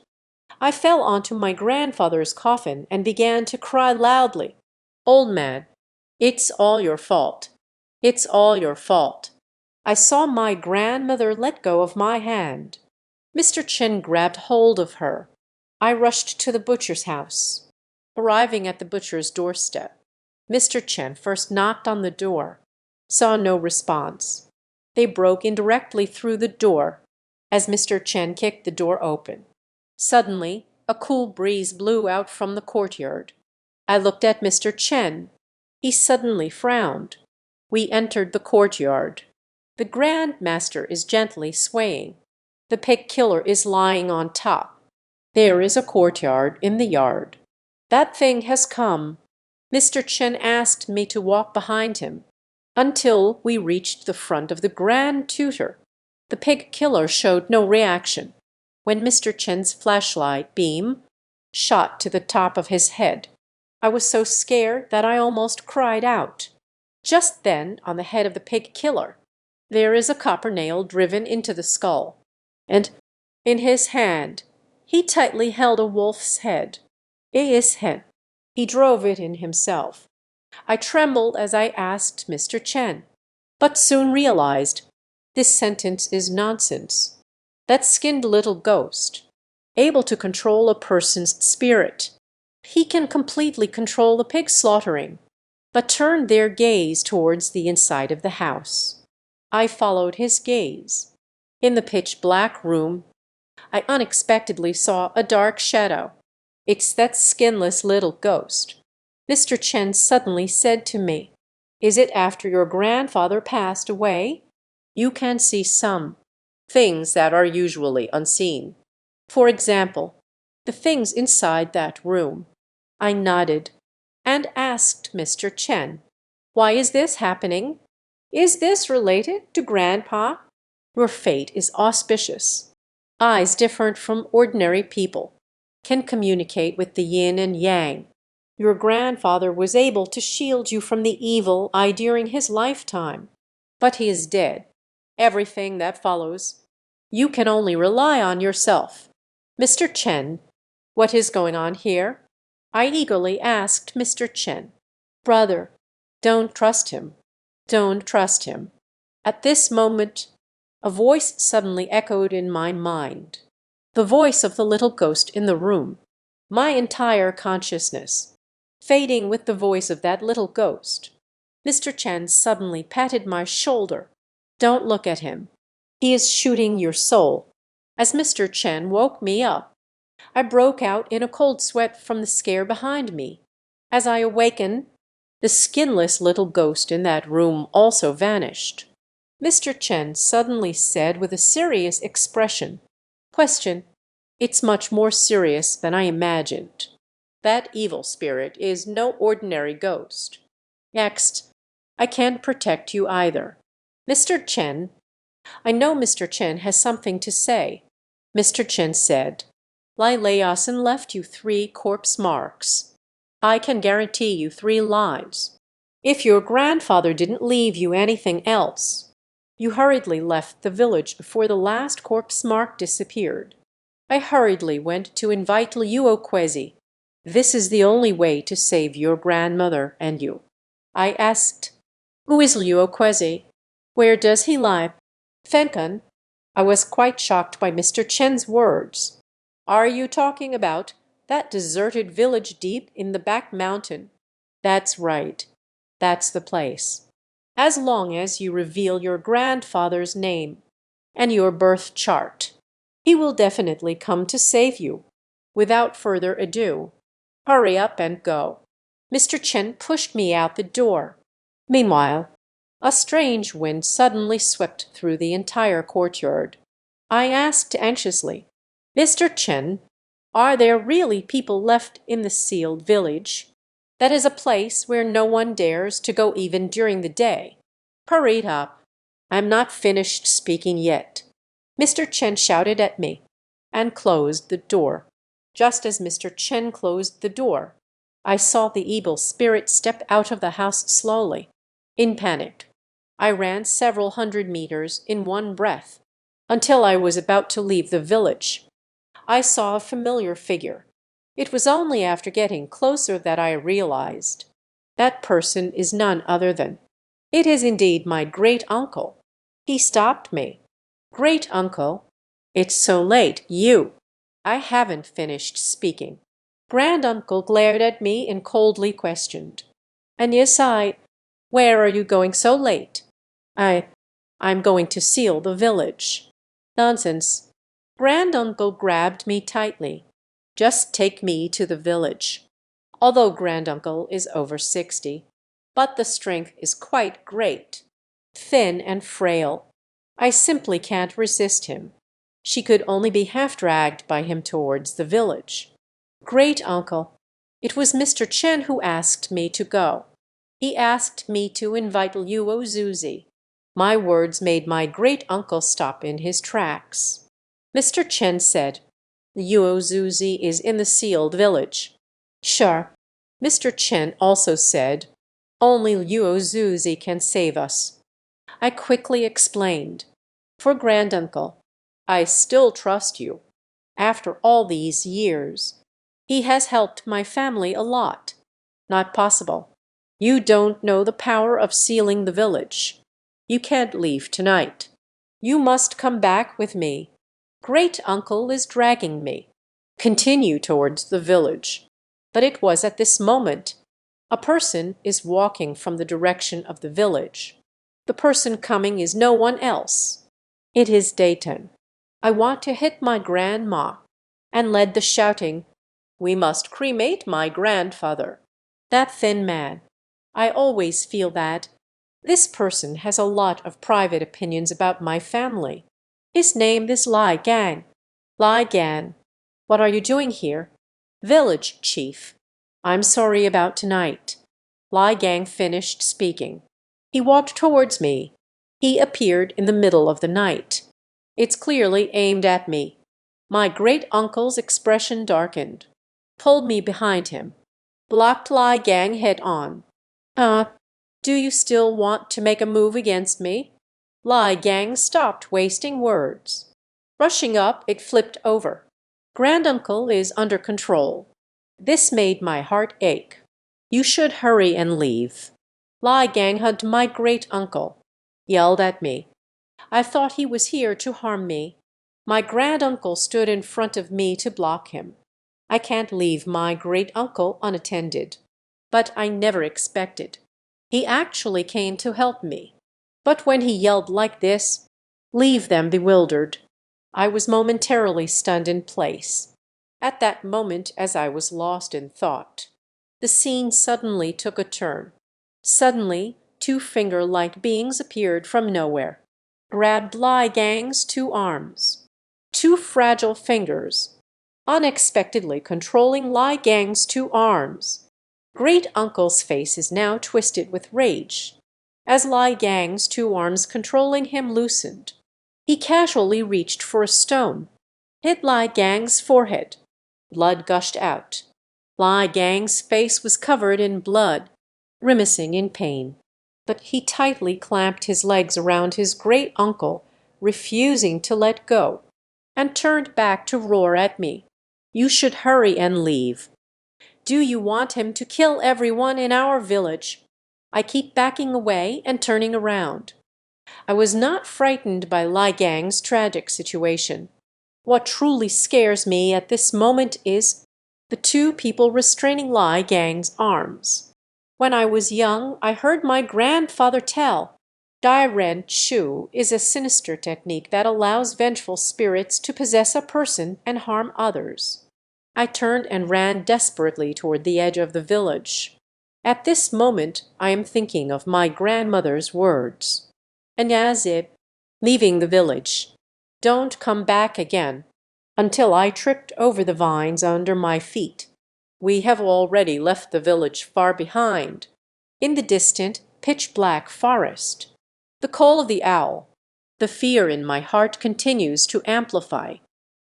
I fell onto my grandfather's coffin and began to cry loudly. "Old man, it's all your fault. It's all your fault." I saw my grandmother let go of my hand. Mr. Chen grabbed hold of her. I rushed to the butcher's house. Arriving at the butcher's doorstep, Mr. Chen first knocked on the door, saw no response. They broke in directly through the door as Mr. Chen kicked the door open. Suddenly, a cool breeze blew out from the courtyard. I looked at Mr. Chen. He suddenly frowned. We entered the courtyard. The Grand Master is gently swaying. The pig killer is lying on top. There is a courtyard in the yard. That thing has come. Mr. Chen asked me to walk behind him until we reached the front of the Grand Tutor. The pig killer showed no reaction when Mr. Chen's flashlight beam shot to the top of his head. I was so scared that I almost cried out. Just then, on the head of the pig killer, there is a copper nail driven into the skull, and in his hand he tightly held a wolf's head. He drove it in himself. I trembled as I asked Mr. Chen, but soon realized this sentence is nonsense. That skinned little ghost, able to control a person's spirit, he can completely control the pig slaughtering, but turned their gaze towards the inside of the house. I followed his gaze. In the pitch-black room, I unexpectedly saw a dark shadow. "It's that skinless little ghost." Mr. Chen suddenly said to me, "Is it after your grandfather passed away? You can see some things that are usually unseen. For example, the things inside that room." I nodded and asked Mr. Chen, "Why is this happening? Is this related to Grandpa? Your fate is auspicious. Eyes different from ordinary people can communicate with the yin and yang. Your grandfather was able to shield you from the evil eye during his lifetime, but he is dead. Everything that follows, you can only rely on yourself." "Mr. Chen, what is going on here?" I eagerly asked Mr. Chen. "Brother, don't trust him. Don't trust him." At this moment, a voice suddenly echoed in my mind. The voice of the little ghost in the room. My entire consciousness fading with the voice of that little ghost. Mr. Chen suddenly patted my shoulder. "Don't look at him. He is shooting your soul." As Mr. Chen woke me up, I broke out in a cold sweat from the scare behind me. As I awakened, the skinless little ghost in that room also vanished. Mr. Chen suddenly said with a serious expression. Question. It's much more serious than I imagined. That evil spirit is no ordinary ghost. Next. I can't protect you either. Mr. Chen. I know Mr. Chen has something to say. Mr. Chen said. Lai Laosin left you 3 corpse marks. I can guarantee you 3 lives. If your grandfather didn't leave you anything else, you hurriedly left the village before the last corpse mark disappeared. I hurriedly went to invite Liu Kwezi. This is the only way to save your grandmother and you. I asked, Who is Liu Kwezi? Where does he lie? Fenkan. I was quite shocked by Mr. Chen's words. Are you talking about that deserted village deep in the back mountain? That's right. That's the place. As long as you reveal your grandfather's name and your birth chart, he will definitely come to save you. Without further ado, hurry up and go. Mr. Chen pushed me out the door. Meanwhile, a strange wind suddenly swept through the entire courtyard. I asked anxiously, Mr. Chen, are there really people left in the sealed village? That is a place where no one dares to go even during the day. Hurry up. I'm not finished speaking yet. Mr. Chen shouted at me and closed the door. Just as Mr. Chen closed the door, I saw the evil spirit step out of the house slowly. In panic, I ran several hundred meters in one breath until I was about to leave the village. I saw a familiar figure. It was only after getting closer that I realized that person is none other than. It is indeed my great-uncle. He stopped me. Great-uncle, it's so late, you. I haven't finished speaking. Granduncle glared at me and coldly questioned. And yes, where are you going so late? I'm going to seal the village. Nonsense. Granduncle grabbed me tightly. Just take me to the village. Although granduncle is over 60, but the strength is quite great. Thin and frail. I simply can't resist him. She could only be half dragged by him towards the village. Great uncle, it was Mr. Chen who asked me to go. He asked me to invite Liu Zuzi. My words made my great uncle stop in his tracks. Mr. Chen said, Liu Zuzi is in the sealed village. Sure. Mr. Chen also said, only Liu Zuzi can save us. I quickly explained, for granduncle, I still trust you. After all these years, he has helped my family a lot. Not possible. You don't know the power of sealing the village. You can't leave tonight. You must come back with me. Great-uncle is dragging me. Continue towards the village. But it was at this moment. A person is walking from the direction of the village. The person coming is no one else. It is Dayton. I want to hit my grandma, and led the shouting, We must cremate my grandfather. That thin man. I always feel that. This person has a lot of private opinions about my family. His name is Lai Gang. Lai Gan. What are you doing here? Village chief. I'm sorry about tonight. Lai Gang finished speaking. He walked towards me. He appeared in the middle of the night. It's clearly aimed at me. My great-uncle's expression darkened. Pulled me behind him. Blocked Lai Gang head on. Do you still want to make a move against me? Lai Gang stopped wasting words. Rushing up, it flipped over. Granduncle is under control. This made my heart ache. You should hurry and leave. Lai Gang hugged my great-uncle. Yelled at me. I thought he was here to harm me. My granduncle stood in front of me to block him. I can't leave my great-uncle unattended. But I never expected. He actually came to help me. But when he yelled like this, leave them bewildered. I was momentarily stunned in place. At that moment, as I was lost in thought, the scene suddenly took a turn. Suddenly, 2 finger-like beings appeared from nowhere. grabbed Lai Gang's 2 arms. 2 fragile fingers, unexpectedly controlling Lai Gang's 2 arms. Great uncle's face is now twisted with rage. As Lai Gang's 2 arms controlling him loosened, he casually reached for a stone, hit Lai Gang's forehead. Blood gushed out. Lai Gang's face was covered in blood, grimacing in pain. But he tightly clamped his legs around his great uncle, refusing to let go, and turned back to roar at me. "You should hurry and leave. Do you want him to kill everyone in our village?" I keep backing away and turning around. I was not frightened by Lai Gang's tragic situation. What truly scares me at this moment is the 2 people restraining Lai Gang's arms. When I was young, I heard my grandfather tell, Dai Ren Shu is a sinister technique that allows vengeful spirits to possess a person and harm others. I turned and ran desperately toward the edge of the village. At this moment I am thinking of my grandmother's words. "Anyazib, leaving the village. Don't come back again," until I tripped over the vines under my feet. We have already left the village far behind. In the distant, pitch-black forest, the call of the owl. The fear in my heart continues to amplify.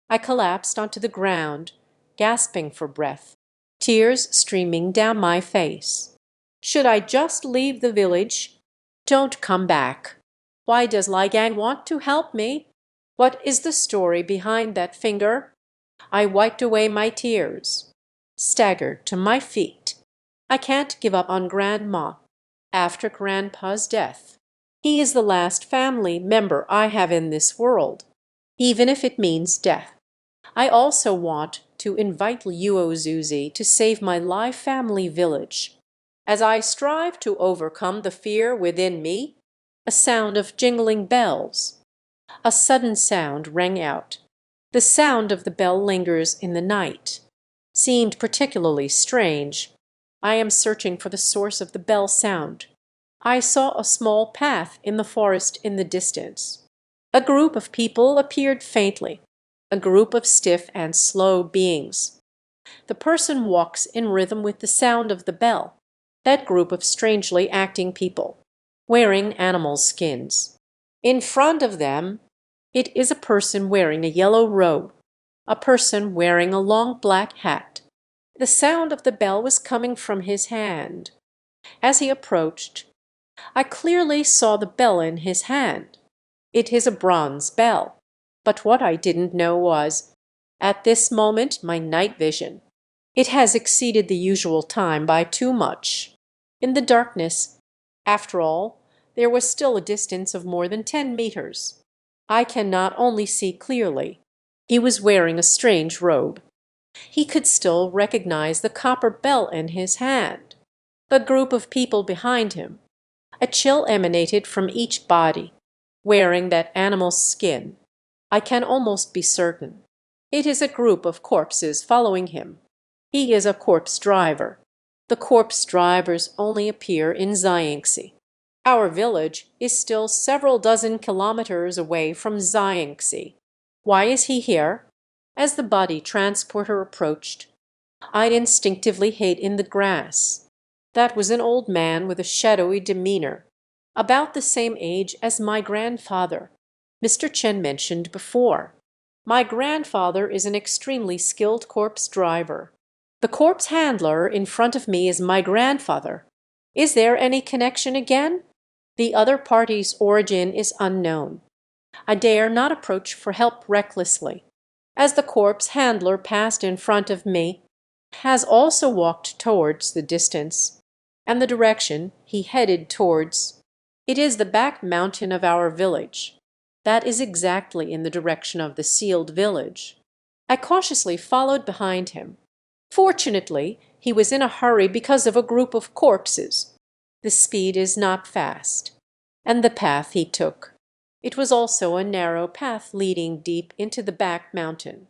I collapsed onto the ground, gasping for breath, tears streaming down my face. Should I just leave the village? Don't come back. Why does Lai Gang want to help me? What is the story behind that finger? I wiped away my tears, staggered to my feet. I can't give up on Grandma. After Grandpa's death, he is the last family member I have in this world, even if it means death. I also want to invite Luo Zuzi to save my Lai family village. As I strive to overcome the fear within me, a sound of jingling bells. A sudden sound rang out. The sound of the bell lingers in the night. Seemed particularly strange. I am searching for the source of the bell sound. I saw a small path in the forest in the distance. A group of people appeared faintly, a group of stiff and slow beings. The person walks in rhythm with the sound of the bell, that group of strangely acting people, wearing animal skins. In front of them, it is a person wearing a yellow robe, a person wearing a long black hat. The sound of the bell was coming from his hand. As he approached, I clearly saw the bell in his hand. It is a bronze bell. But what I didn't know was, at this moment, my night vision. It has exceeded the usual time by too much. In the darkness, after all, there was still a distance of more than 10 meters. I can not only see clearly. He was wearing a strange robe. He could still recognize the copper bell in his hand. The group of people behind him. A chill emanated from each body, wearing that animal skin. I can almost be certain. It is a group of corpses following him. He is a corpse driver. The corpse drivers only appear in Xiangxi. Our village is still several dozen kilometers away from Xiangxi. Why is he here? As the body transporter approached, I'd instinctively hid in the grass. That was an old man with a shadowy demeanor, about the same age as my grandfather, Mr. Chen mentioned before. My grandfather is an extremely skilled corpse driver. The corpse handler in front of me is my grandfather. Is there any connection again? The other party's origin is unknown. I dare not approach for help recklessly. As the corpse handler passed in front of me, has also walked towards the distance, and the direction he headed towards. It is the back mountain of our village. That is exactly in the direction of the sealed village. I cautiously followed behind him. Fortunately, he was in a hurry because of a group of corpses. The speed is not fast. And the path he took. It was also a narrow path leading deep into the back mountain.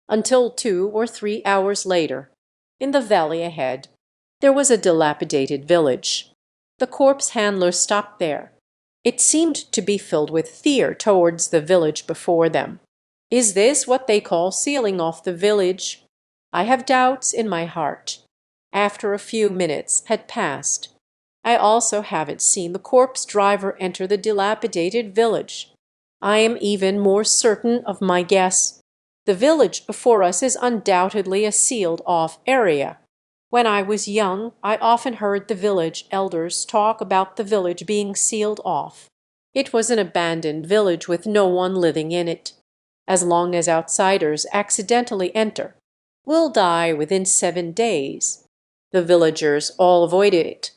Until 2 or 3 hours later, in the valley ahead, there was a dilapidated village. The corpse handler stopped there. It seemed to be filled with fear towards the village before them. Is this what they call sealing off the village? I have doubts in my heart. After a few minutes had passed, I also haven't seen the corpse driver enter the dilapidated village. I am even more certain of my guess. The village before us is undoubtedly a sealed-off area. When I was young, I often heard the village elders talk about the village being sealed off. It was an abandoned village with no one living in it. As long as outsiders accidentally enter, we'll die within 7 days. The villagers all avoided it.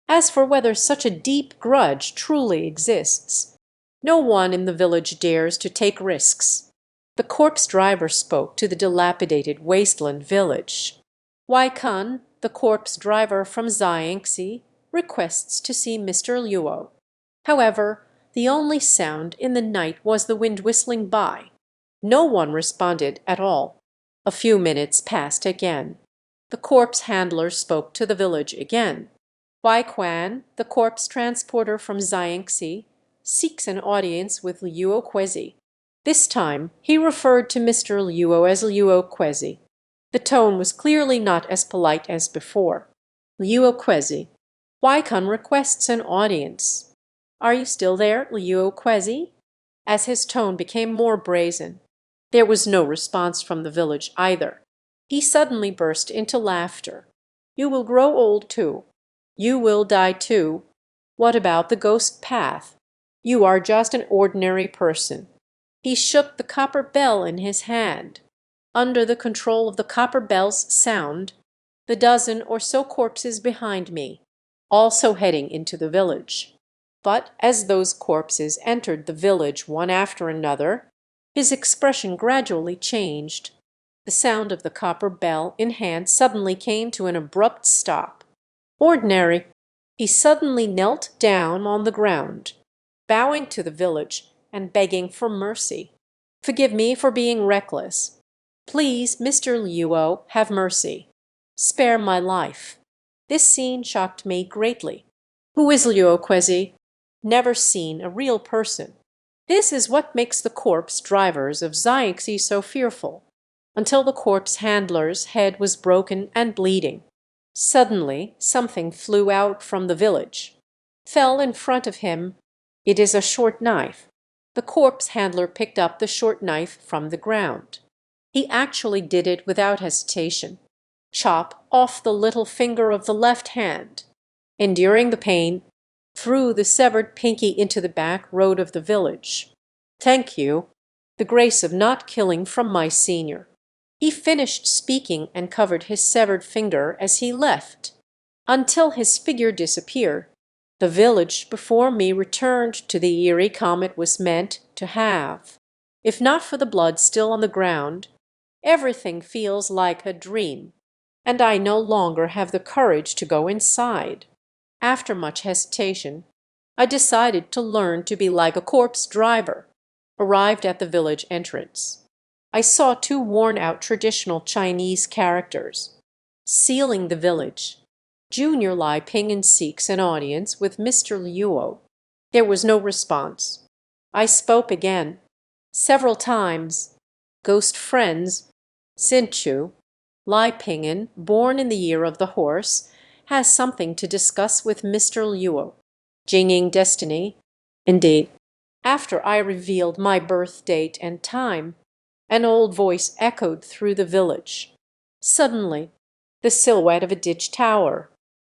As for whether such a deep grudge truly exists, no one in the village dares to take risks. The corpse driver spoke to the dilapidated wasteland village. Wai Kun, the corpse driver from Xiangxi, requests to see Mr. Luo. However, the only sound in the night was the wind whistling by. No one responded at all. A few minutes passed again. The corpse handler spoke to the village again. Wai Quan, the corpse transporter from Xiangxi, seeks an audience with Luo Quezi. This time he referred to Mr. Luo as Luo Quezi. The tone was clearly not as polite as before. Luo Quezi, Wai Kun requests an audience. Are you still there, Luo Quezi? As his tone became more brazen, there was no response from the village either. He suddenly burst into laughter. You will grow old too. You will die too. What about the ghost path? You are just an ordinary person. He shook the copper bell in his hand. Under the control of the copper bell's sound, the dozen or so corpses behind me, also heading into the village. But as those corpses entered the village one after another, his expression gradually changed. The sound of the copper bell in hand suddenly came to an abrupt stop. Ordinary. He suddenly knelt down on the ground, bowing to the village and begging for mercy. Forgive me for being reckless. Please, Mr. Luo, have mercy. Spare my life. This scene shocked me greatly. Who is Luo Quezi? Never seen a real person. This is what makes the corpse drivers of Xiangxi so fearful, until the corpse handler's head was broken and bleeding. Suddenly something flew out from the village, fell in front of him. It is a short knife. The corpse handler picked up the short knife from the ground. He actually did it without hesitation. Chop off the little finger of the left hand. Enduring the pain, threw the severed pinky into the back road of the village. Thank you. The grace of not killing from my senior. He finished speaking and covered his severed finger as he left. Until his figure disappeared, the village before me returned to the eerie calm it was meant to have. If not for the blood still on the ground, everything feels like a dream, and I no longer have the courage to go inside. After much hesitation, I decided to learn to be like a corpse driver. Arrived at the village entrance, I saw 2 worn-out traditional Chinese characters. Sealing the village. Junior Lai Ping seeks an audience with Mr. Luo. There was no response. I spoke again. Several times. Ghost friends. Sinchu, Lai Ping, born in the year of the horse, has something to discuss with Mr. Luo. Jinging destiny. Indeed. After I revealed my birth date and time, an old voice echoed through the village. Suddenly, the silhouette of a ditch tower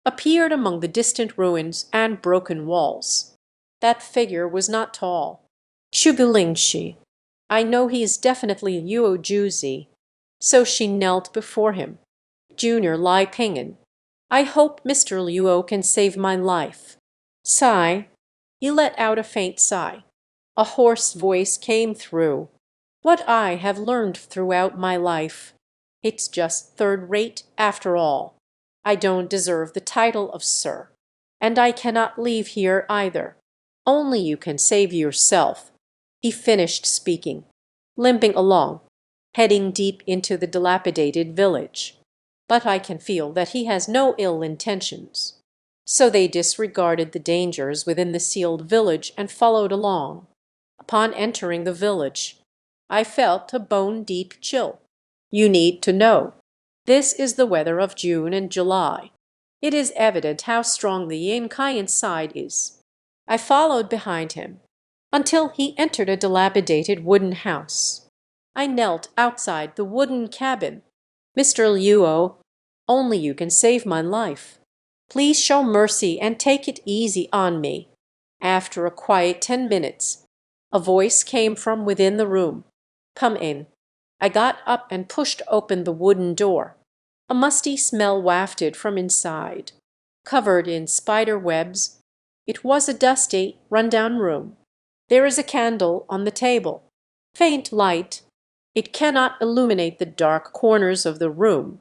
appeared among the distant ruins and broken walls. That figure was not tall. Chubilingshi. I know he is definitely Yuo Juzi. So she knelt before him. Junior Lai Ping. I hope Mr. Luo can save my life. Sigh. He let out a faint sigh. A hoarse voice came through. What I have learned throughout my life. It's just third rate after all. I don't deserve the title of sir. And I cannot leave here either. Only you can save yourself. He finished speaking, limping along, heading deep into the dilapidated village. But I can feel that he has no ill intentions. So they disregarded the dangers within the sealed village and followed along. Upon entering the village, I felt a bone-deep chill. You need to know, this is the weather of June and July. It is evident how strong the yin kai side is. I followed behind him until he entered a dilapidated wooden house. I knelt outside the wooden cabin. "Mr. Luo, only you can save my life. Please show mercy and take it easy on me." After a quiet 10 minutes, a voice came from within the room. "Come in." I got up and pushed open the wooden door. A musty smell wafted from inside. Covered in spider webs, it was a dusty, run-down room. There is a candle on the table. Faint light. It cannot illuminate the dark corners of the room,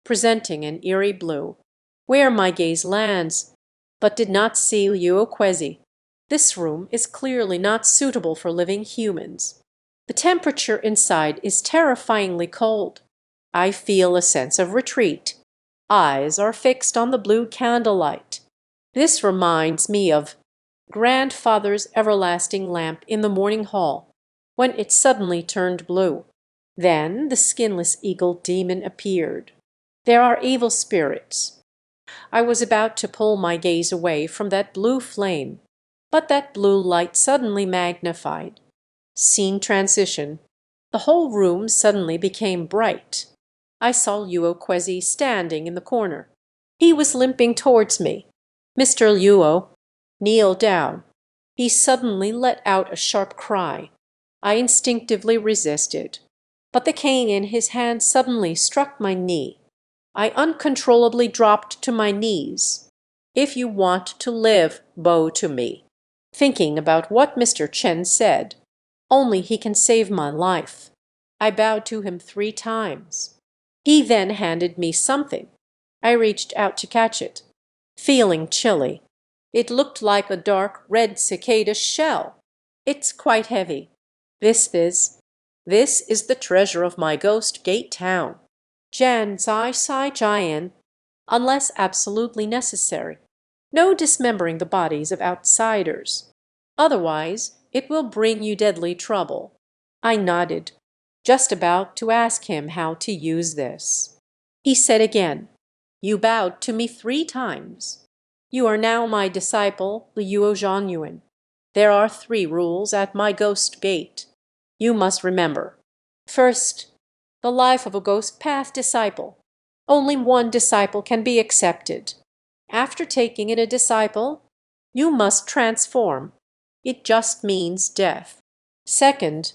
presenting an eerie blue, where my gaze lands, but did not see Liu. This room is clearly not suitable for living humans. The temperature inside is terrifyingly cold. I feel a sense of retreat. Eyes are fixed on the blue candlelight. This reminds me of grandfather's everlasting lamp in the morning hall, when it suddenly turned blue. Then the skinless eagle demon appeared. There are evil spirits. I was about to pull my gaze away from that blue flame, but that blue light suddenly magnified. Scene transition. The whole room suddenly became bright. I saw Liu standing in the corner. He was limping towards me. "Mr. Luo, kneel down." He suddenly let out a sharp cry. I instinctively resisted, but the cane in his hand suddenly struck my knee. I uncontrollably dropped to my knees. "If you want to live, bow to me," thinking about what Mr. Chen said. Only he can save my life. I bowed to him 3 times. He then handed me something. I reached out to catch it, feeling chilly. It looked like a dark red cicada shell. "It's quite heavy. This is the treasure of my ghost gate town. Jan Zai Sai Jian, unless absolutely necessary. No dismembering the bodies of outsiders. Otherwise, it will bring you deadly trouble." I nodded, just about to ask him how to use this. He said again, "You bowed to me 3 times. You are now my disciple, Liu Zhanyuan. There are 3 rules at my ghost gate. You must remember. First, the life of a ghost path disciple. Only 1 disciple can be accepted. After taking in a disciple, you must transform. It just means death. Second,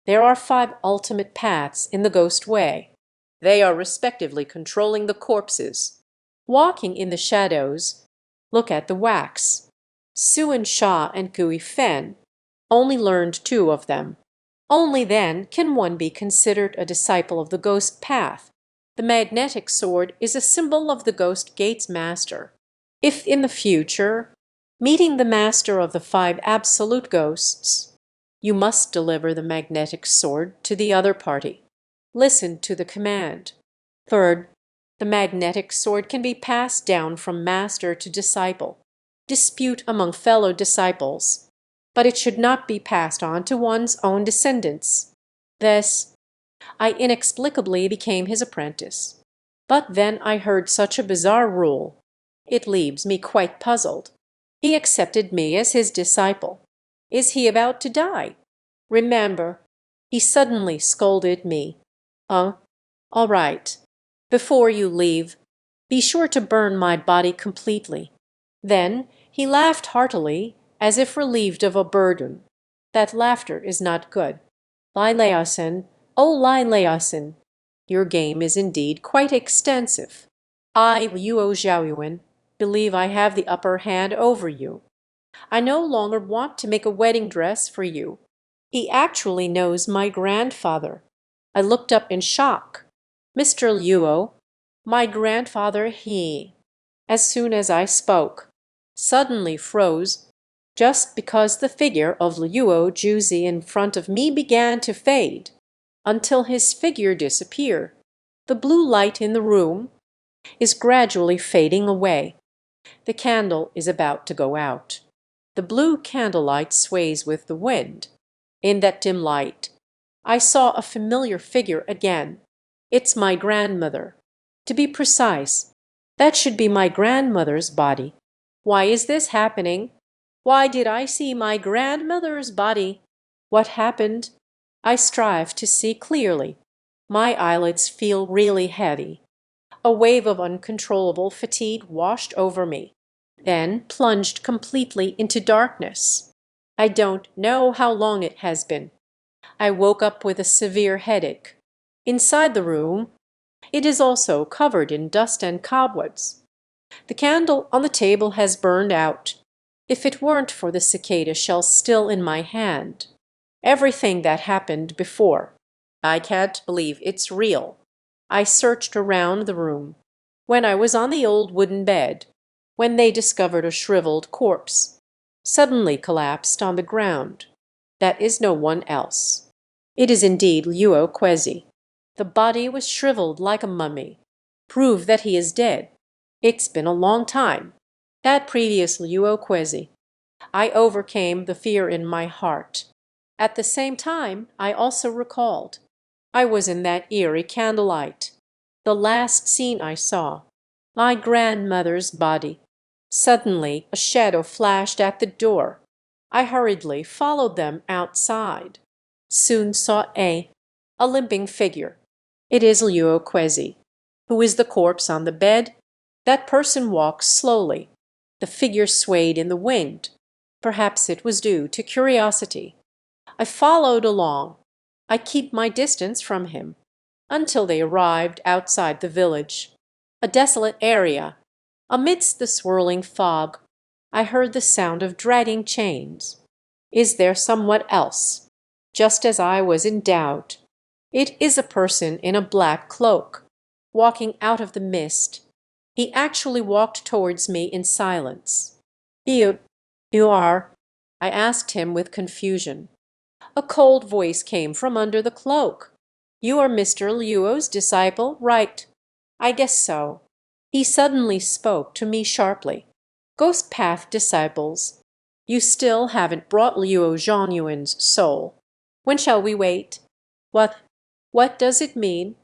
there are 5 ultimate paths in the ghost way. They are respectively controlling the corpses. Walking in the shadows, look at the wax. Suen Sha and Gui Fen only learned 2 of them. Only then can one be considered a disciple of the ghost path. The magnetic sword is a symbol of the ghost gate's master. If in the future, meeting the master of the 5 absolute ghosts, you must deliver the magnetic sword to the other party. Listen to the command. Third, the magnetic sword can be passed down from master to disciple. Dispute among fellow disciples, but it should not be passed on to one's own descendants. Thus, I inexplicably became his apprentice. But then I heard such a bizarre rule. It leaves me quite puzzled. He accepted me as his disciple. Is he about to die? Remember, he suddenly scolded me. All right. Before you leave, be sure to burn my body completely." Then he laughed heartily, as if relieved of a burden. That laughter is not good. "Lai Laosen, oh Lai Laosen, your game is indeed quite extensive. I, Liu Zhaoyuan, believe I have the upper hand over you. I no longer want to make a wedding dress for you. He actually knows my grandfather." I looked up in shock. "Mr. Luo, my grandfather he," as soon as I spoke, suddenly froze, just because the figure of Liu Juzi in front of me began to fade, until his figure disappeared. The blue light in the room is gradually fading away. The candle is about to go out. The blue candlelight sways with the wind. In that dim light, I saw a familiar figure again. It's my grandmother. To be precise, that should be my grandmother's body. Why is this happening? Why did I see my grandmother's body? What happened? I strive to see clearly. My eyelids feel really heavy. A wave of uncontrollable fatigue washed over me, then plunged completely into darkness. I don't know how long it has been. I woke up with a severe headache. Inside the room, it is also covered in dust and cobwebs. The candle on the table has burned out. If it weren't for the cicada shell still in my hand. Everything that happened before. I can't believe it's real. I searched around the room. When I was on the old wooden bed, when they discovered a shriveled corpse, suddenly collapsed on the ground. That is no one else. It is indeed Luo Kwezi. The body was shriveled like a mummy. Prove that he is dead. It's been a long time. That previous Luo Kwezi. I overcame the fear in my heart. At the same time, I also recalled. I was in that eerie candlelight. The last scene I saw. My grandmother's body. Suddenly, a shadow flashed at the door. I hurriedly followed them outside. Soon saw a limping figure. It is Luo Kwezi. Who is the corpse on the bed? That person walks slowly. The figure swayed in the wind. Perhaps it was due to curiosity. I followed along. I keep my distance from him until they arrived outside the village. A desolate area. Amidst the swirling fog, I heard the sound of dragging chains. Is there somewhat else? Just as I was in doubt, it is a person in a black cloak, walking out of the mist. He actually walked towards me in silence. You are?" I asked him with confusion. A cold voice came from under the cloak. "You are Mr. Luo's disciple, right?" "I guess so." He suddenly spoke to me sharply. "Ghost Path disciples, you still haven't brought Luo Zhongyuan's soul. When shall we wait?" What does it mean?"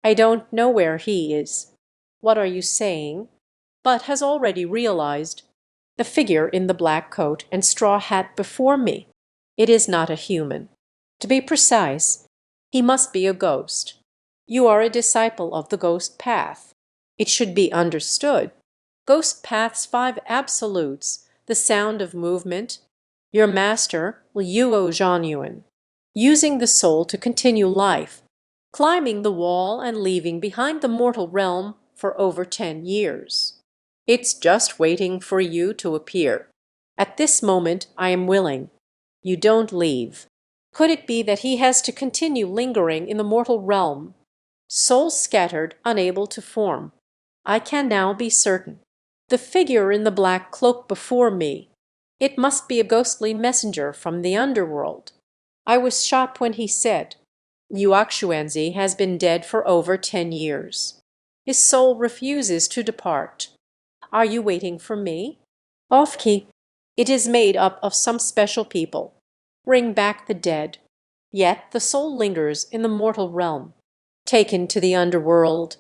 "I don't know where he is." "What are you saying?" But has already realized the figure in the black coat and straw hat before me. It is not a human. To be precise, he must be a ghost. You are a disciple of the Ghost Path. It should be understood. Ghost Path's 5 absolutes, the sound of movement. Your master, Luo Zhonyuan, using the soul to continue life, climbing the wall and leaving behind the mortal realm for over 10 years. It's just waiting for you to appear. At this moment I am willing. You don't leave. Could it be that he has to continue lingering in the mortal realm? Soul scattered, unable to form. I can now be certain. The figure in the black cloak before me. It must be a ghostly messenger from the underworld. I was shocked when he said, "Liu Xuanzi has been dead for over 10 years. His soul refuses to depart. Are you waiting for me?" "Ofki, it is made up of some special people. Bring back the dead. Yet the soul lingers in the mortal realm. Taken to the underworld.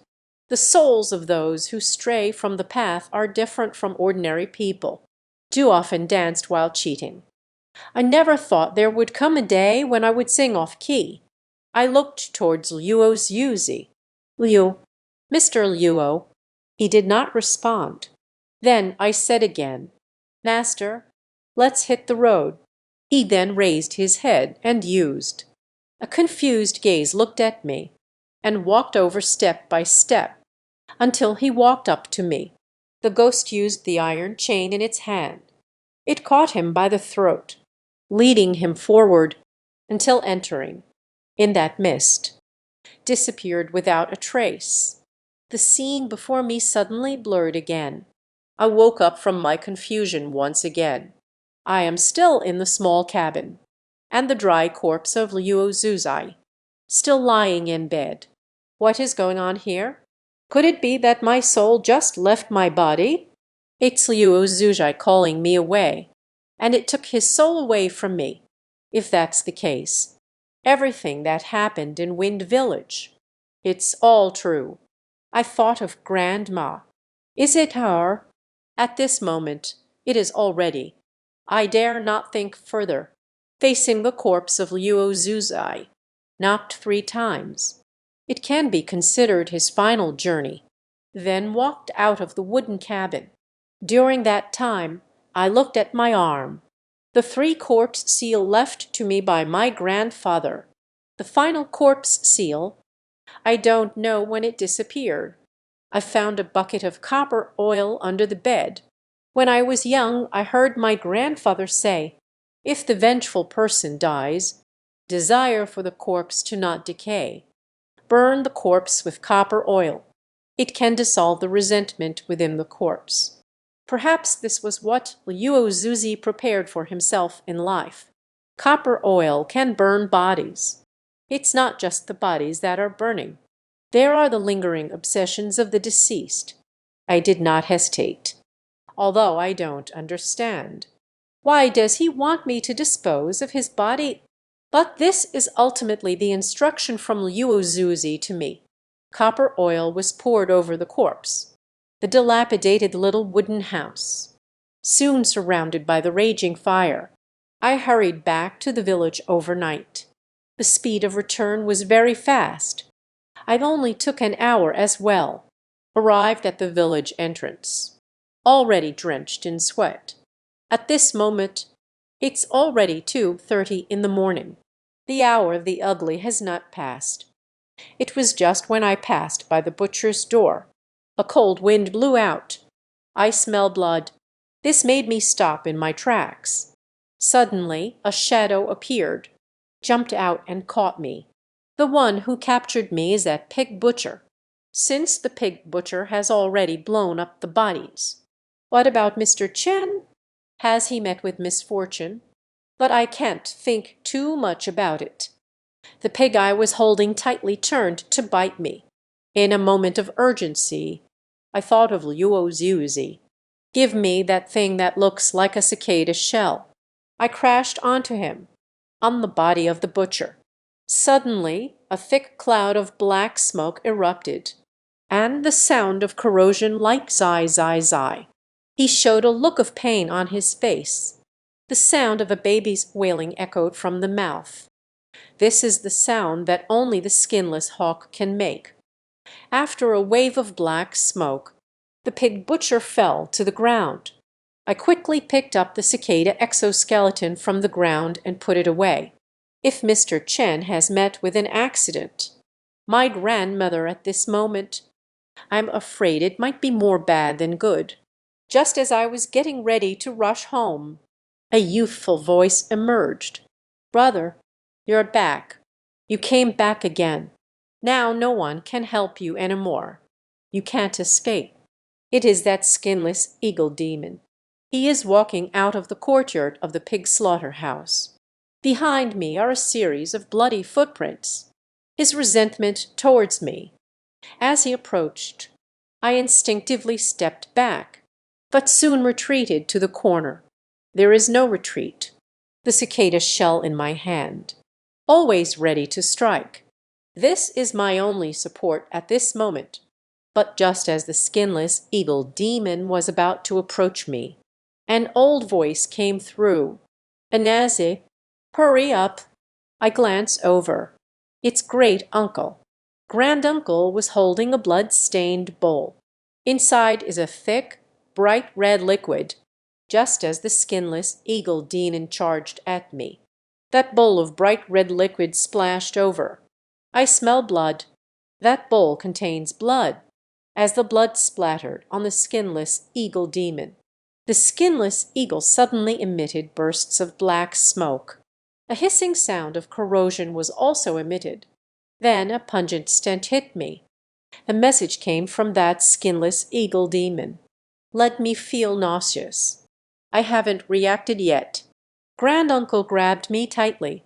The souls of those who stray from the path are different from ordinary people. Too often danced while cheating. I never thought there would come a day when I would sing off key. I looked towards Luo's Yuzi. Liu, Mr. Luo." He did not respond. Then I said again, "Master, let's hit the road." He then raised his head and used. A confused gaze looked at me, and walked over step by step, until he walked up to me. The ghost used the iron chain in its hand. It caught him by the throat, leading him forward until entering, in that mist, disappeared without a trace. The scene before me suddenly blurred again. I woke up from my confusion once again. I am still in the small cabin, and the dry corpse of Luo Zuzai, still lying in bed. What is going on here? Could it be that my soul just left my body? It's Liu Zuzai calling me away, and it took his soul away from me, if that's the case. Everything that happened in Wind Village. It's all true. I thought of Grandma. Is it her? At this moment, it is already. I dare not think further. Facing the corpse of Liu Zuzai, knocked 3 times. It can be considered his final journey. Then walked out of the wooden cabin. During that time, I looked at my arm. The 3-corpse seal left to me by my grandfather. The final corpse seal. I don't know when it disappeared. I found a bucket of copper oil under the bed. When I was young, I heard my grandfather say, if the vengeful person dies, desire for the corpse to not decay. Burn the corpse with copper oil. It can dissolve the resentment within the corpse. Perhaps this was what Liu Zuzi prepared for himself in life. Copper oil can burn bodies. It's not just the bodies that are burning. There are the lingering obsessions of the deceased. I did not hesitate. Although I don't understand. Why does he want me to dispose of his body? But this is ultimately the instruction from Liu Zuzi to me. Copper oil was poured over the corpse. The dilapidated little wooden house. Soon surrounded by the raging fire, I hurried back to the village overnight. The speed of return was very fast. I only took an hour as well. Arrived at the village entrance. Already drenched in sweat. At this moment, it's already 2:30 in the morning. The hour of the ugly has not passed. It was just when I passed by the butcher's door. A cold wind blew out. I smell blood. This made me stop in my tracks. Suddenly a shadow appeared, jumped out and caught me. The one who captured me is that pig butcher, since the pig butcher has already blown up the bodies. What about Mr. Chen? Has he met with misfortune? But I can't think too much about it. The pig I was holding tightly turned to bite me. In a moment of urgency, I thought of Liu Zuzi. Give me that thing that looks like a cicada shell. I crashed onto him, on the body of the butcher. Suddenly, a thick cloud of black smoke erupted, and the sound of corrosion like zai, zai, zai. He showed a look of pain on his face. The sound of a baby's wailing echoed from the mouth. This is the sound that only the skinless hawk can make. After a wave of black smoke, the pig butcher fell to the ground. I quickly picked up the cicada exoskeleton from the ground and put it away. If Mr. Chen has met with an accident, my grandmother at this moment, I'm afraid it might be more bad than good. Just as I was getting ready to rush home, a youthful voice emerged. Brother, you're back. You came back again. Now no one can help you anymore. You can't escape. It is that skinless eagle demon. He is walking out of the courtyard of the pig slaughterhouse. Behind me are a series of bloody footprints. His resentment towards me. As he approached, I instinctively stepped back, but soon retreated to the corner. There is no retreat. The cicada shell in my hand, always ready to strike. This is my only support at this moment. But just as the skinless eagle demon was about to approach me, an old voice came through. Anaze, hurry up. I glance over. It's great uncle. Granduncle was holding a blood-stained bowl. Inside is a thick, bright red liquid, just as the skinless eagle demon charged at me. That bowl of bright red liquid splashed over. I smell blood. That bowl contains blood. As the blood splattered on the skinless eagle demon, the skinless eagle suddenly emitted bursts of black smoke. A hissing sound of corrosion was also emitted. Then a pungent stench hit me. The message came from that skinless eagle demon. Let me feel nauseous. I haven't reacted yet. Granduncle grabbed me tightly,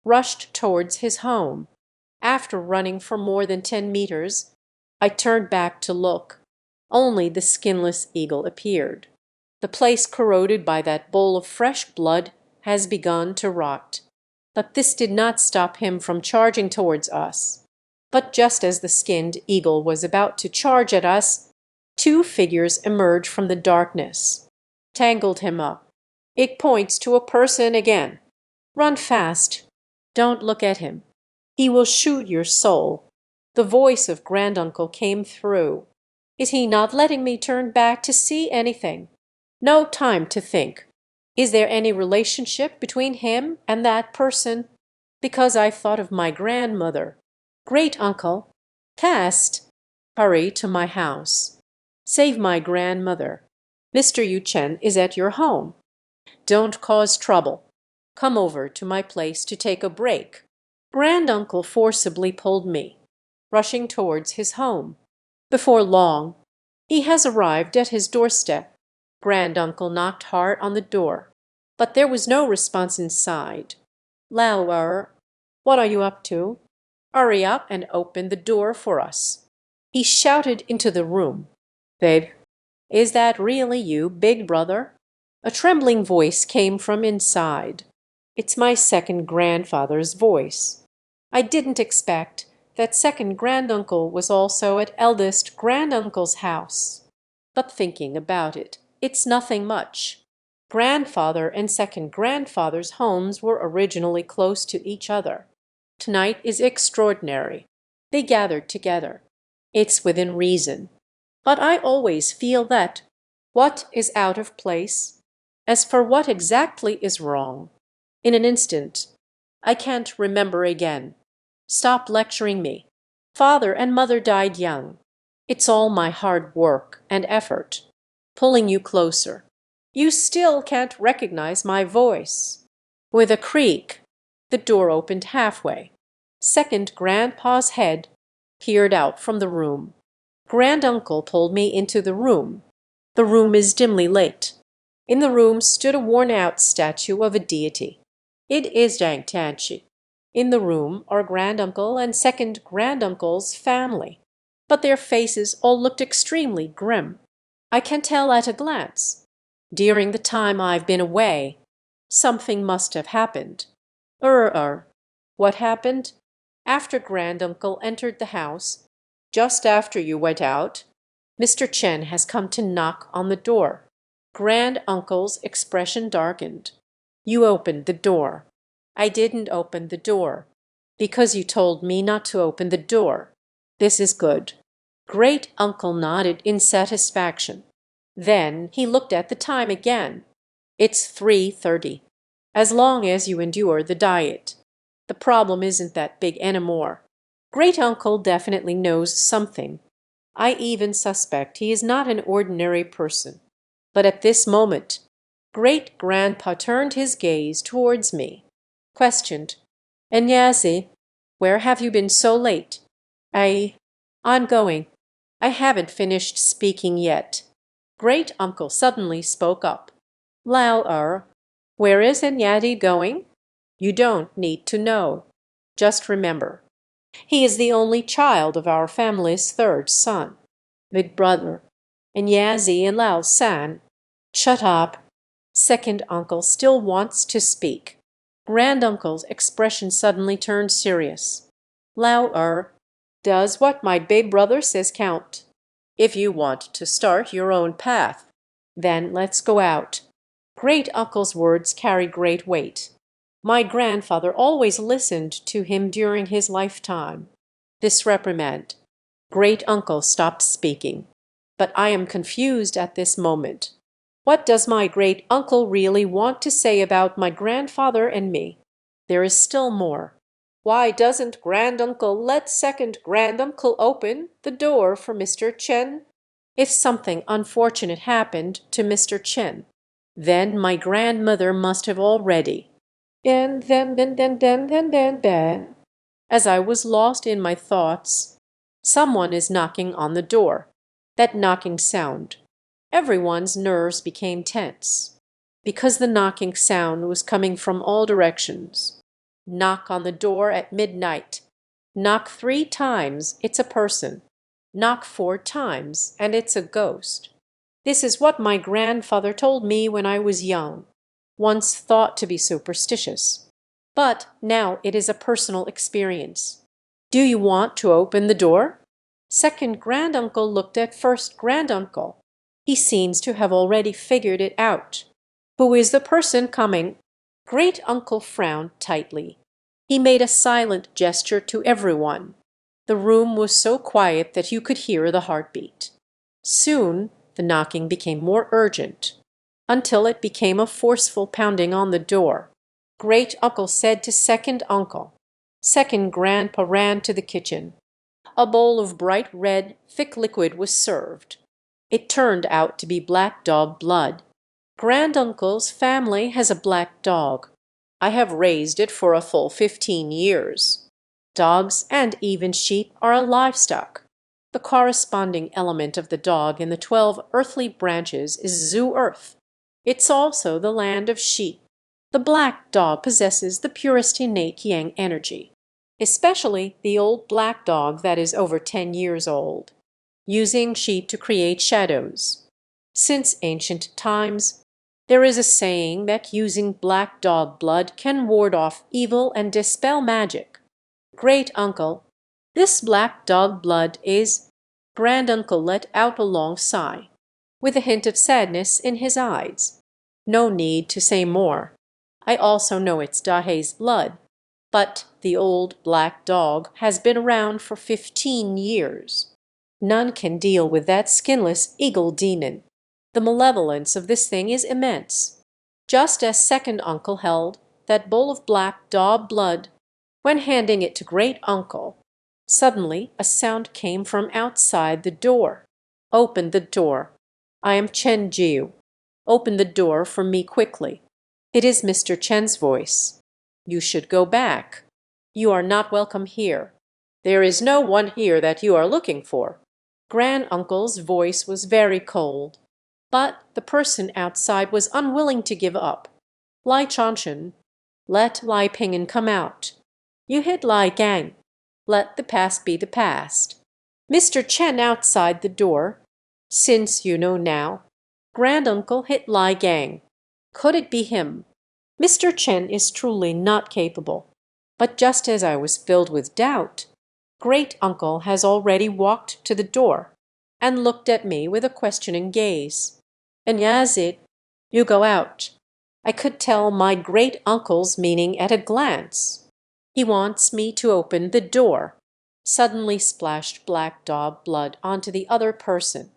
rushed towards his home. After running for more than 10 meters, I turned back to look. Only the skinless eagle appeared. The place corroded by that bowl of fresh blood has begun to rot. But this did not stop him from charging towards us. But just as the skinned eagle was about to charge at us, two figures emerged from the darkness, tangled him up. It points to a person again. Run fast. Don't look at him. He will shoot your soul. The voice of granduncle came through. Is he not letting me turn back to see anything? No time to think. Is there any relationship between him and that person? Because I thought of my grandmother. Great uncle, cast. Hurry to my house. Save my grandmother. Mr. Yu-chen is at your home. Don't cause trouble. Come over to my place to take a break. Granduncle forcibly pulled me, rushing towards his home. Before long, he has arrived at his doorstep. Granduncle knocked hard on the door, but there was no response inside. Lao, what are you up to? Hurry up and open the door for us. He shouted into the room. Babe, is that really you, big brother? A trembling voice came from inside. It's my second grandfather's voice. I didn't expect that second granduncle was also at eldest granduncle's house. But thinking about it, it's nothing much. Grandfather and second grandfather's homes were originally close to each other. Tonight is extraordinary. They gathered together. It's within reason. But I always feel that what is out of place, as for what exactly is wrong. In an instant, I can't remember again. Stop lecturing me. Father and mother died young. It's all my hard work and effort, pulling you closer. You still can't recognize my voice. With a creak, the door opened halfway. Second grandpa's head peered out from the room. Granduncle pulled me into the room. The room is dimly lit. In the room stood a worn-out statue of a deity. It is Dang Tianchi. In the room are granduncle and second granduncle's family, but their faces all looked extremely grim. I can tell at a glance. During the time I've been away, something must have happened. What happened? After granduncle entered the house, just after you went out, Mr. Chen has come to knock on the door. Granduncle's expression darkened. You opened the door. I didn't open the door, because you told me not to open the door. This is good. Great uncle nodded in satisfaction. Then he looked at the time again. It's 3:30. As long as you endure the diet. The problem isn't that big anymore. Great uncle definitely knows something. I even suspect he is not an ordinary person. But at this moment, great grandpa turned his gaze towards me, questioned, Enyazi, where have you been so late? I'm going. I haven't finished speaking yet. Great uncle suddenly spoke up. Lao, where is Enyadi going? You don't need to know. Just remember, he is the only child of our family's third son. Big brother, Enyazi and Lao San. Shut up. Second uncle still wants to speak. Granduncle's expression suddenly turned serious. Lao, does what my big brother says count? If you want to start your own path, then let's go out. Great uncle's words carry great weight. My grandfather always listened to him during his lifetime. This reprimand. Great uncle stopped speaking. But I am confused at this moment. What does my great uncle really want to say about my grandfather and me? There is still more. Why doesn't granduncle let second granduncle open the door for Mr. Chen? If something unfortunate happened to Mr. Chen, then my grandmother must have already. As I was lost in my thoughts, someone is knocking on the door. That knocking sound. Everyone's nerves became tense, because the knocking sound was coming from all directions. Knock on the door at midnight. Knock 3 times, it's a person. Knock 4 times, and it's a ghost. This is what my grandfather told me when I was young, once thought to be superstitious. But now it is a personal experience. Do you want to open the door?" Second granduncle looked at first granduncle. He seems to have already figured it out. "Who is the person coming?" Great uncle frowned tightly. He made a silent gesture to everyone. The room was so quiet that you could hear the heartbeat. Soon the knocking became more urgent, until it became a forceful pounding on the door. Great uncle said to second uncle. Second grandpa ran to the kitchen. A bowl of bright red, thick liquid was served. It turned out to be black dog blood. Granduncle's family has a black dog. I have raised it for a full 15 years. Dogs and even sheep are a livestock. The corresponding element of the dog in the 12 earthly branches is zoo earth. It's also the land of sheep. The black dog possesses the purest innate yang energy, especially the old black dog that is over 10 years old, using sheep to create shadows. Since ancient times, there is a saying that using black dog blood can ward off evil and dispel magic. Great uncle, this black dog blood is— Granduncle let out a long sigh, with a hint of sadness in his eyes. No need to say more. I also know it's Dahe's blood, but the old black dog has been around for 15 years. None can deal with that skinless eagle demon. The malevolence of this thing is immense. Just as second uncle held that bowl of black dog blood when handing it to great uncle, suddenly a sound came from outside the door. "Open the door. I am Chen Jiu. Open the door for me quickly." It is Mr. Chen's voice. "You should go back. You are not welcome here. There is no one here that you are looking for." Granduncle's voice was very cold, but the person outside was unwilling to give up. "Lai Chanshan, let Lai Ping'an come out. You hit Lai Gang. Let the past be the past." Mr. Chen outside the door. "Since you know now, granduncle hit Lai Gang. Could it be him?" Mr. Chen is truly not capable. But just as I was filled with doubt, great uncle has already walked to the door and looked at me with a questioning gaze. "And Yazid, you go out." I could tell my great uncle's meaning at a glance. He wants me to open the door. Suddenly splashed black dog blood onto the other person.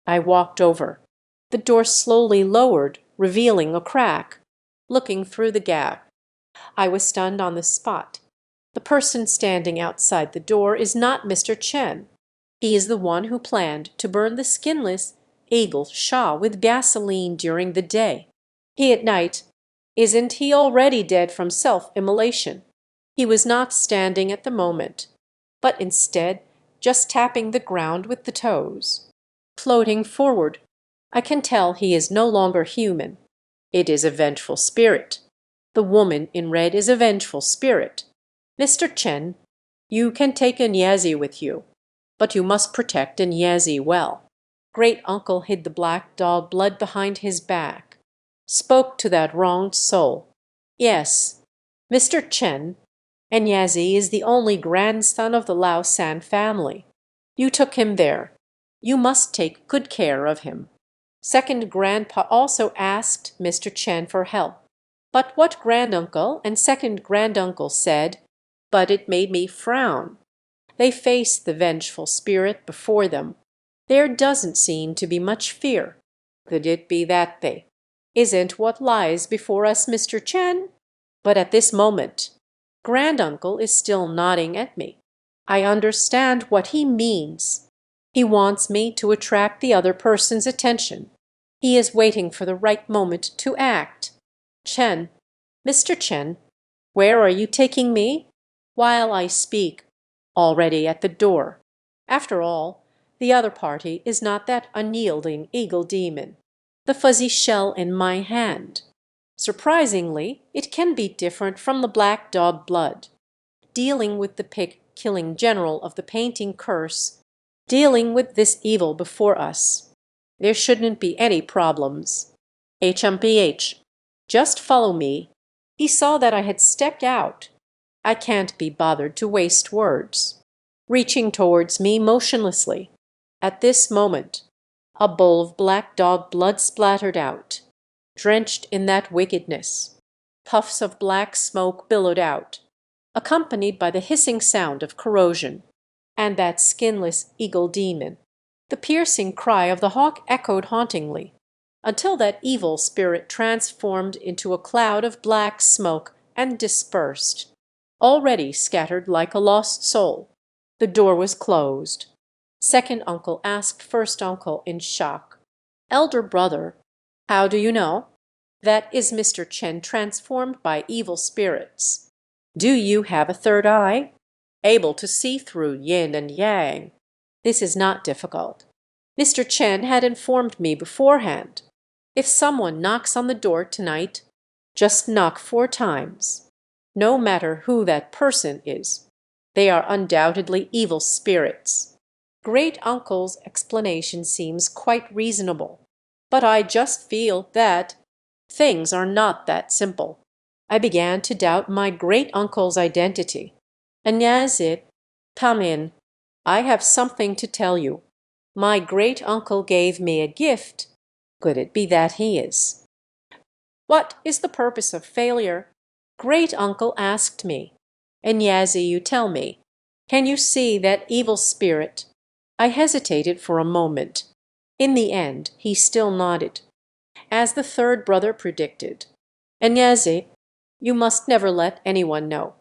I walked over. The door slowly lowered, revealing a crack. Looking through the gap, I was stunned on the spot. The person standing outside the door is not Mr. Chen. He is the one who planned to burn the skinless Eagle Shah with gasoline during the day. He at night, isn't he already dead from self-immolation? He was not standing at the moment, but instead just tapping the ground with the toes. Floating forward, I can tell he is no longer human. It is a vengeful spirit. The woman in red is a vengeful spirit. "Mr. Chen, you can take Nyazi with you, but you must protect Nyazi well." Great uncle hid the black dog blood behind his back. Spoke to that wronged soul. "Yes, Mr. Chen, Nyazi is the only grandson of the Lao San family. You took him there. You must take good care of him." Second grandpa also asked Mr. Chen for help. But what granduncle and second granduncle said, but it made me frown. They faced the vengeful spirit before them. There doesn't seem to be much fear. Could it be that they— "Isn't what lies before us, Mr. Chen?" But at this moment, granduncle is still nodding at me. I understand what he means. He wants me to attract the other person's attention. He is waiting for the right moment to act. "Chen, Mr. Chen, where are you taking me?" While I speak, already at the door. After all, the other party is not that unyielding eagle demon. The fuzzy shell in my hand. Surprisingly, it can be different from the black dog blood. Dealing with the pig-killing general of the painting curse, dealing with this evil before us. There shouldn't be any problems. HMPH. Just follow me. He saw that I had stepped out. I can't be bothered to waste words. Reaching towards me motionlessly. At this moment, a bowl of black dog blood splattered out. Drenched in that wickedness, puffs of black smoke billowed out, accompanied by the hissing sound of corrosion, and that skinless eagle demon. The piercing cry of the hawk echoed hauntingly, until that evil spirit transformed into a cloud of black smoke and dispersed, already scattered like a lost soul. The door was closed. Second uncle asked first uncle in shock. Elder brother, how do you know? That is Mr. Chen transformed by evil spirits. Do you have a third eye? Able to see through yin and yang? This is not difficult. Mr. Chen had informed me beforehand. If someone knocks on the door tonight, just knock 4 times. No matter who that person is. They are undoubtedly evil spirits. Great uncle's explanation seems quite reasonable, but I just feel that things are not that simple. I began to doubt my great uncle's identity. Anyazit, come in. I have something to tell you. My great uncle gave me a gift. Could it be that he is? What is the purpose of failure? Great uncle asked me. Enyazi, you tell me. Can you see that evil spirit? I hesitated for a moment. In the end, he still nodded. As the third brother predicted. Enyazi, you must never let anyone know.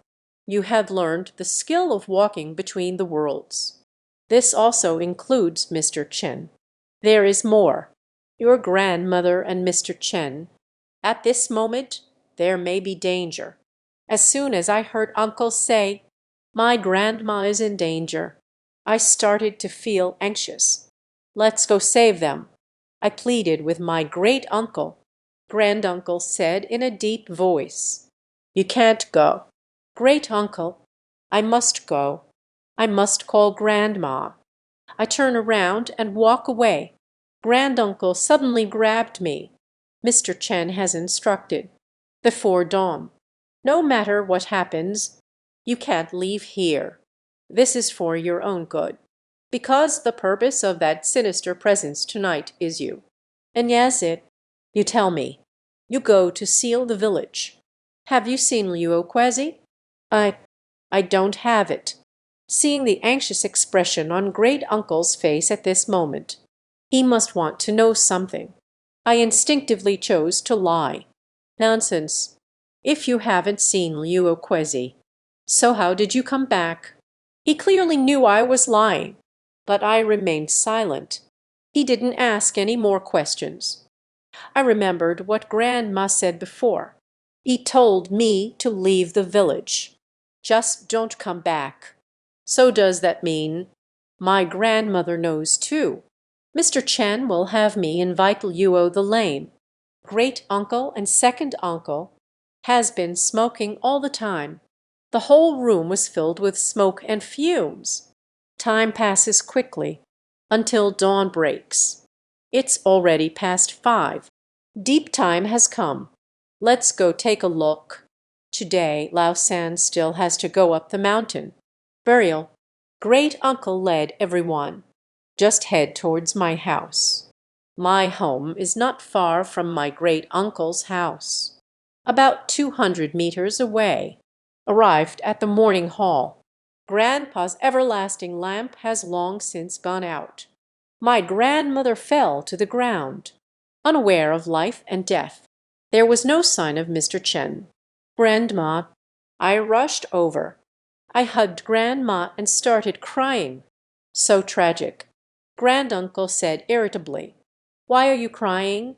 You have learned the skill of walking between the worlds. This also includes Mr. Chen. There is more. Your grandmother and Mr. Chen. At this moment, there may be danger. As soon as I heard uncle say, my grandma is in danger, I started to feel anxious. Let's go save them. I pleaded with my great uncle. Granduncle said in a deep voice, you can't go. Great uncle, I must go. I must call grandma. I turn around and walk away. Granduncle suddenly grabbed me. Mr. Chen has instructed. Before dawn. No matter what happens, you can't leave here. This is for your own good. Because the purpose of that sinister presence tonight is you. And yes, you tell me. You go to seal the village. Have you seen Liu Kwezi? I don't have it. Seeing the anxious expression on great uncle's face at this moment, he must want to know something. I instinctively chose to lie. Nonsense. If you haven't seen Liu Kwezi, so how did you come back? He clearly knew I was lying, but I remained silent. He didn't ask any more questions. I remembered what Grandma said before. He told me to leave the village. Just don't come back. So does that mean my grandmother knows too? Mr. Chen will have me invite Luo the Lame. Great uncle and second uncle has been smoking all the time. The whole room was filled with smoke and fumes. Time passes quickly until dawn breaks. It's already past 5. Deep time has come. Let's go take a look. Today, Lao San still has to go up the mountain. Burial. Great uncle led everyone. Just head towards my house. My home is not far from my great uncle's house. About 200 meters away. Arrived at the morning hall. Grandpa's everlasting lamp has long since gone out. My grandmother fell to the ground, unaware of life and death. There was no sign of Mr. Chen. Grandma. I rushed over. I hugged Grandma and started crying. So tragic. Granduncle said irritably, why are you crying?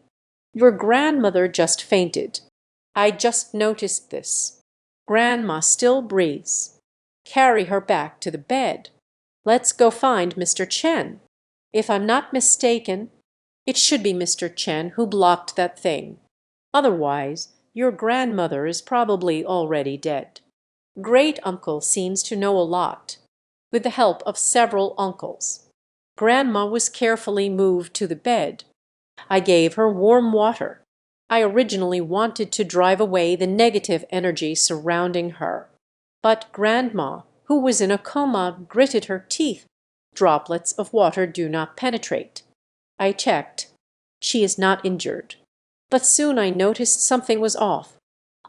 Your grandmother just fainted. I just noticed this. Grandma still breathes. Carry her back to the bed. Let's go find Mr. Chen. If I'm not mistaken, it should be Mr. Chen who blocked that thing. Otherwise, your grandmother is probably already dead. Great uncle seems to know a lot, with the help of several uncles. Grandma was carefully moved to the bed. I gave her warm water. I originally wanted to drive away the negative energy surrounding her. But Grandma, who was in a coma, gritted her teeth. Droplets of water do not penetrate. I checked. She is not injured. But soon I noticed something was off,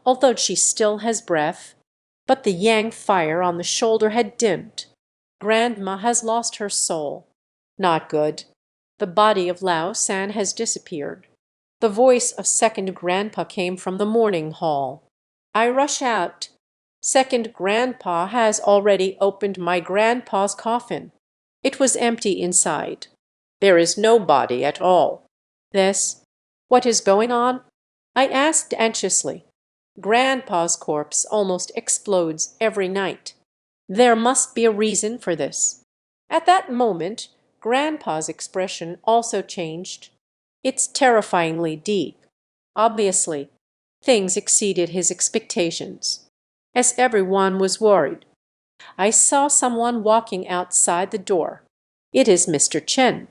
although she still has breath. But the yang fire on the shoulder had dimmed. Grandma has lost her soul. Not good. The body of Lao San has disappeared. The voice of second grandpa came from the morning hall. I rush out. Second grandpa has already opened my grandpa's coffin. It was empty inside. There is no body at all. What is going on? I asked anxiously. Grandpa's corpse almost explodes every night. There must be a reason for this. At that moment, Grandpa's expression also changed. It's terrifyingly deep. Obviously, things exceeded his expectations. As everyone was worried, I saw someone walking outside the door. It is Mr. Chen.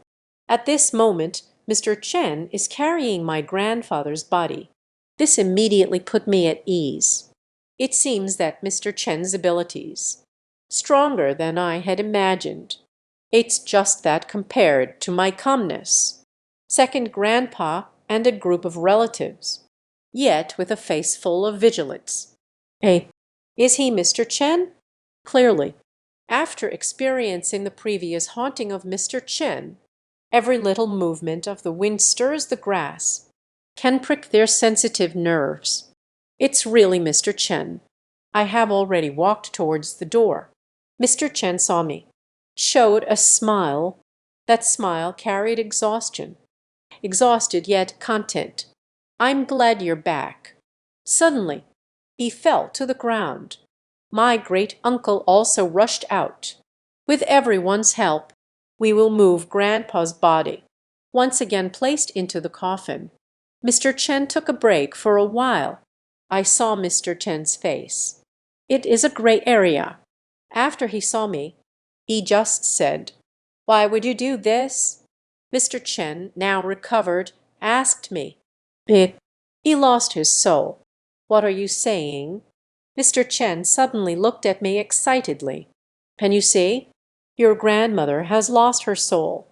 At this moment, Mr. Chen is carrying my grandfather's body. This immediately put me at ease. It seems that Mr. Chen's abilities, stronger than I had imagined. It's just that compared to my calmness. Second grandpa and a group of relatives, yet with a face full of vigilance. Is he Mr. Chen? Clearly. After experiencing the previous haunting of Mr. Chen, every little movement of the wind stirs the grass, can prick their sensitive nerves. It's really Mr. Chen. I have already walked towards the door. Mr. Chen saw me, showed a smile. That smile carried exhaustion. Exhausted yet content. I'm glad you're back. Suddenly, he fell to the ground. My great-uncle also rushed out. With everyone's help, we will move Grandpa's body. Once again placed into the coffin, Mr. Chen took a break for a while. I saw Mr. Chen's face. It is a gray area. After he saw me, he just said, "Why would you do this?" Mr. Chen, now recovered, asked me. He lost his soul. What are you saying? Mr. Chen suddenly looked at me excitedly. Can you see? Your grandmother has lost her soul.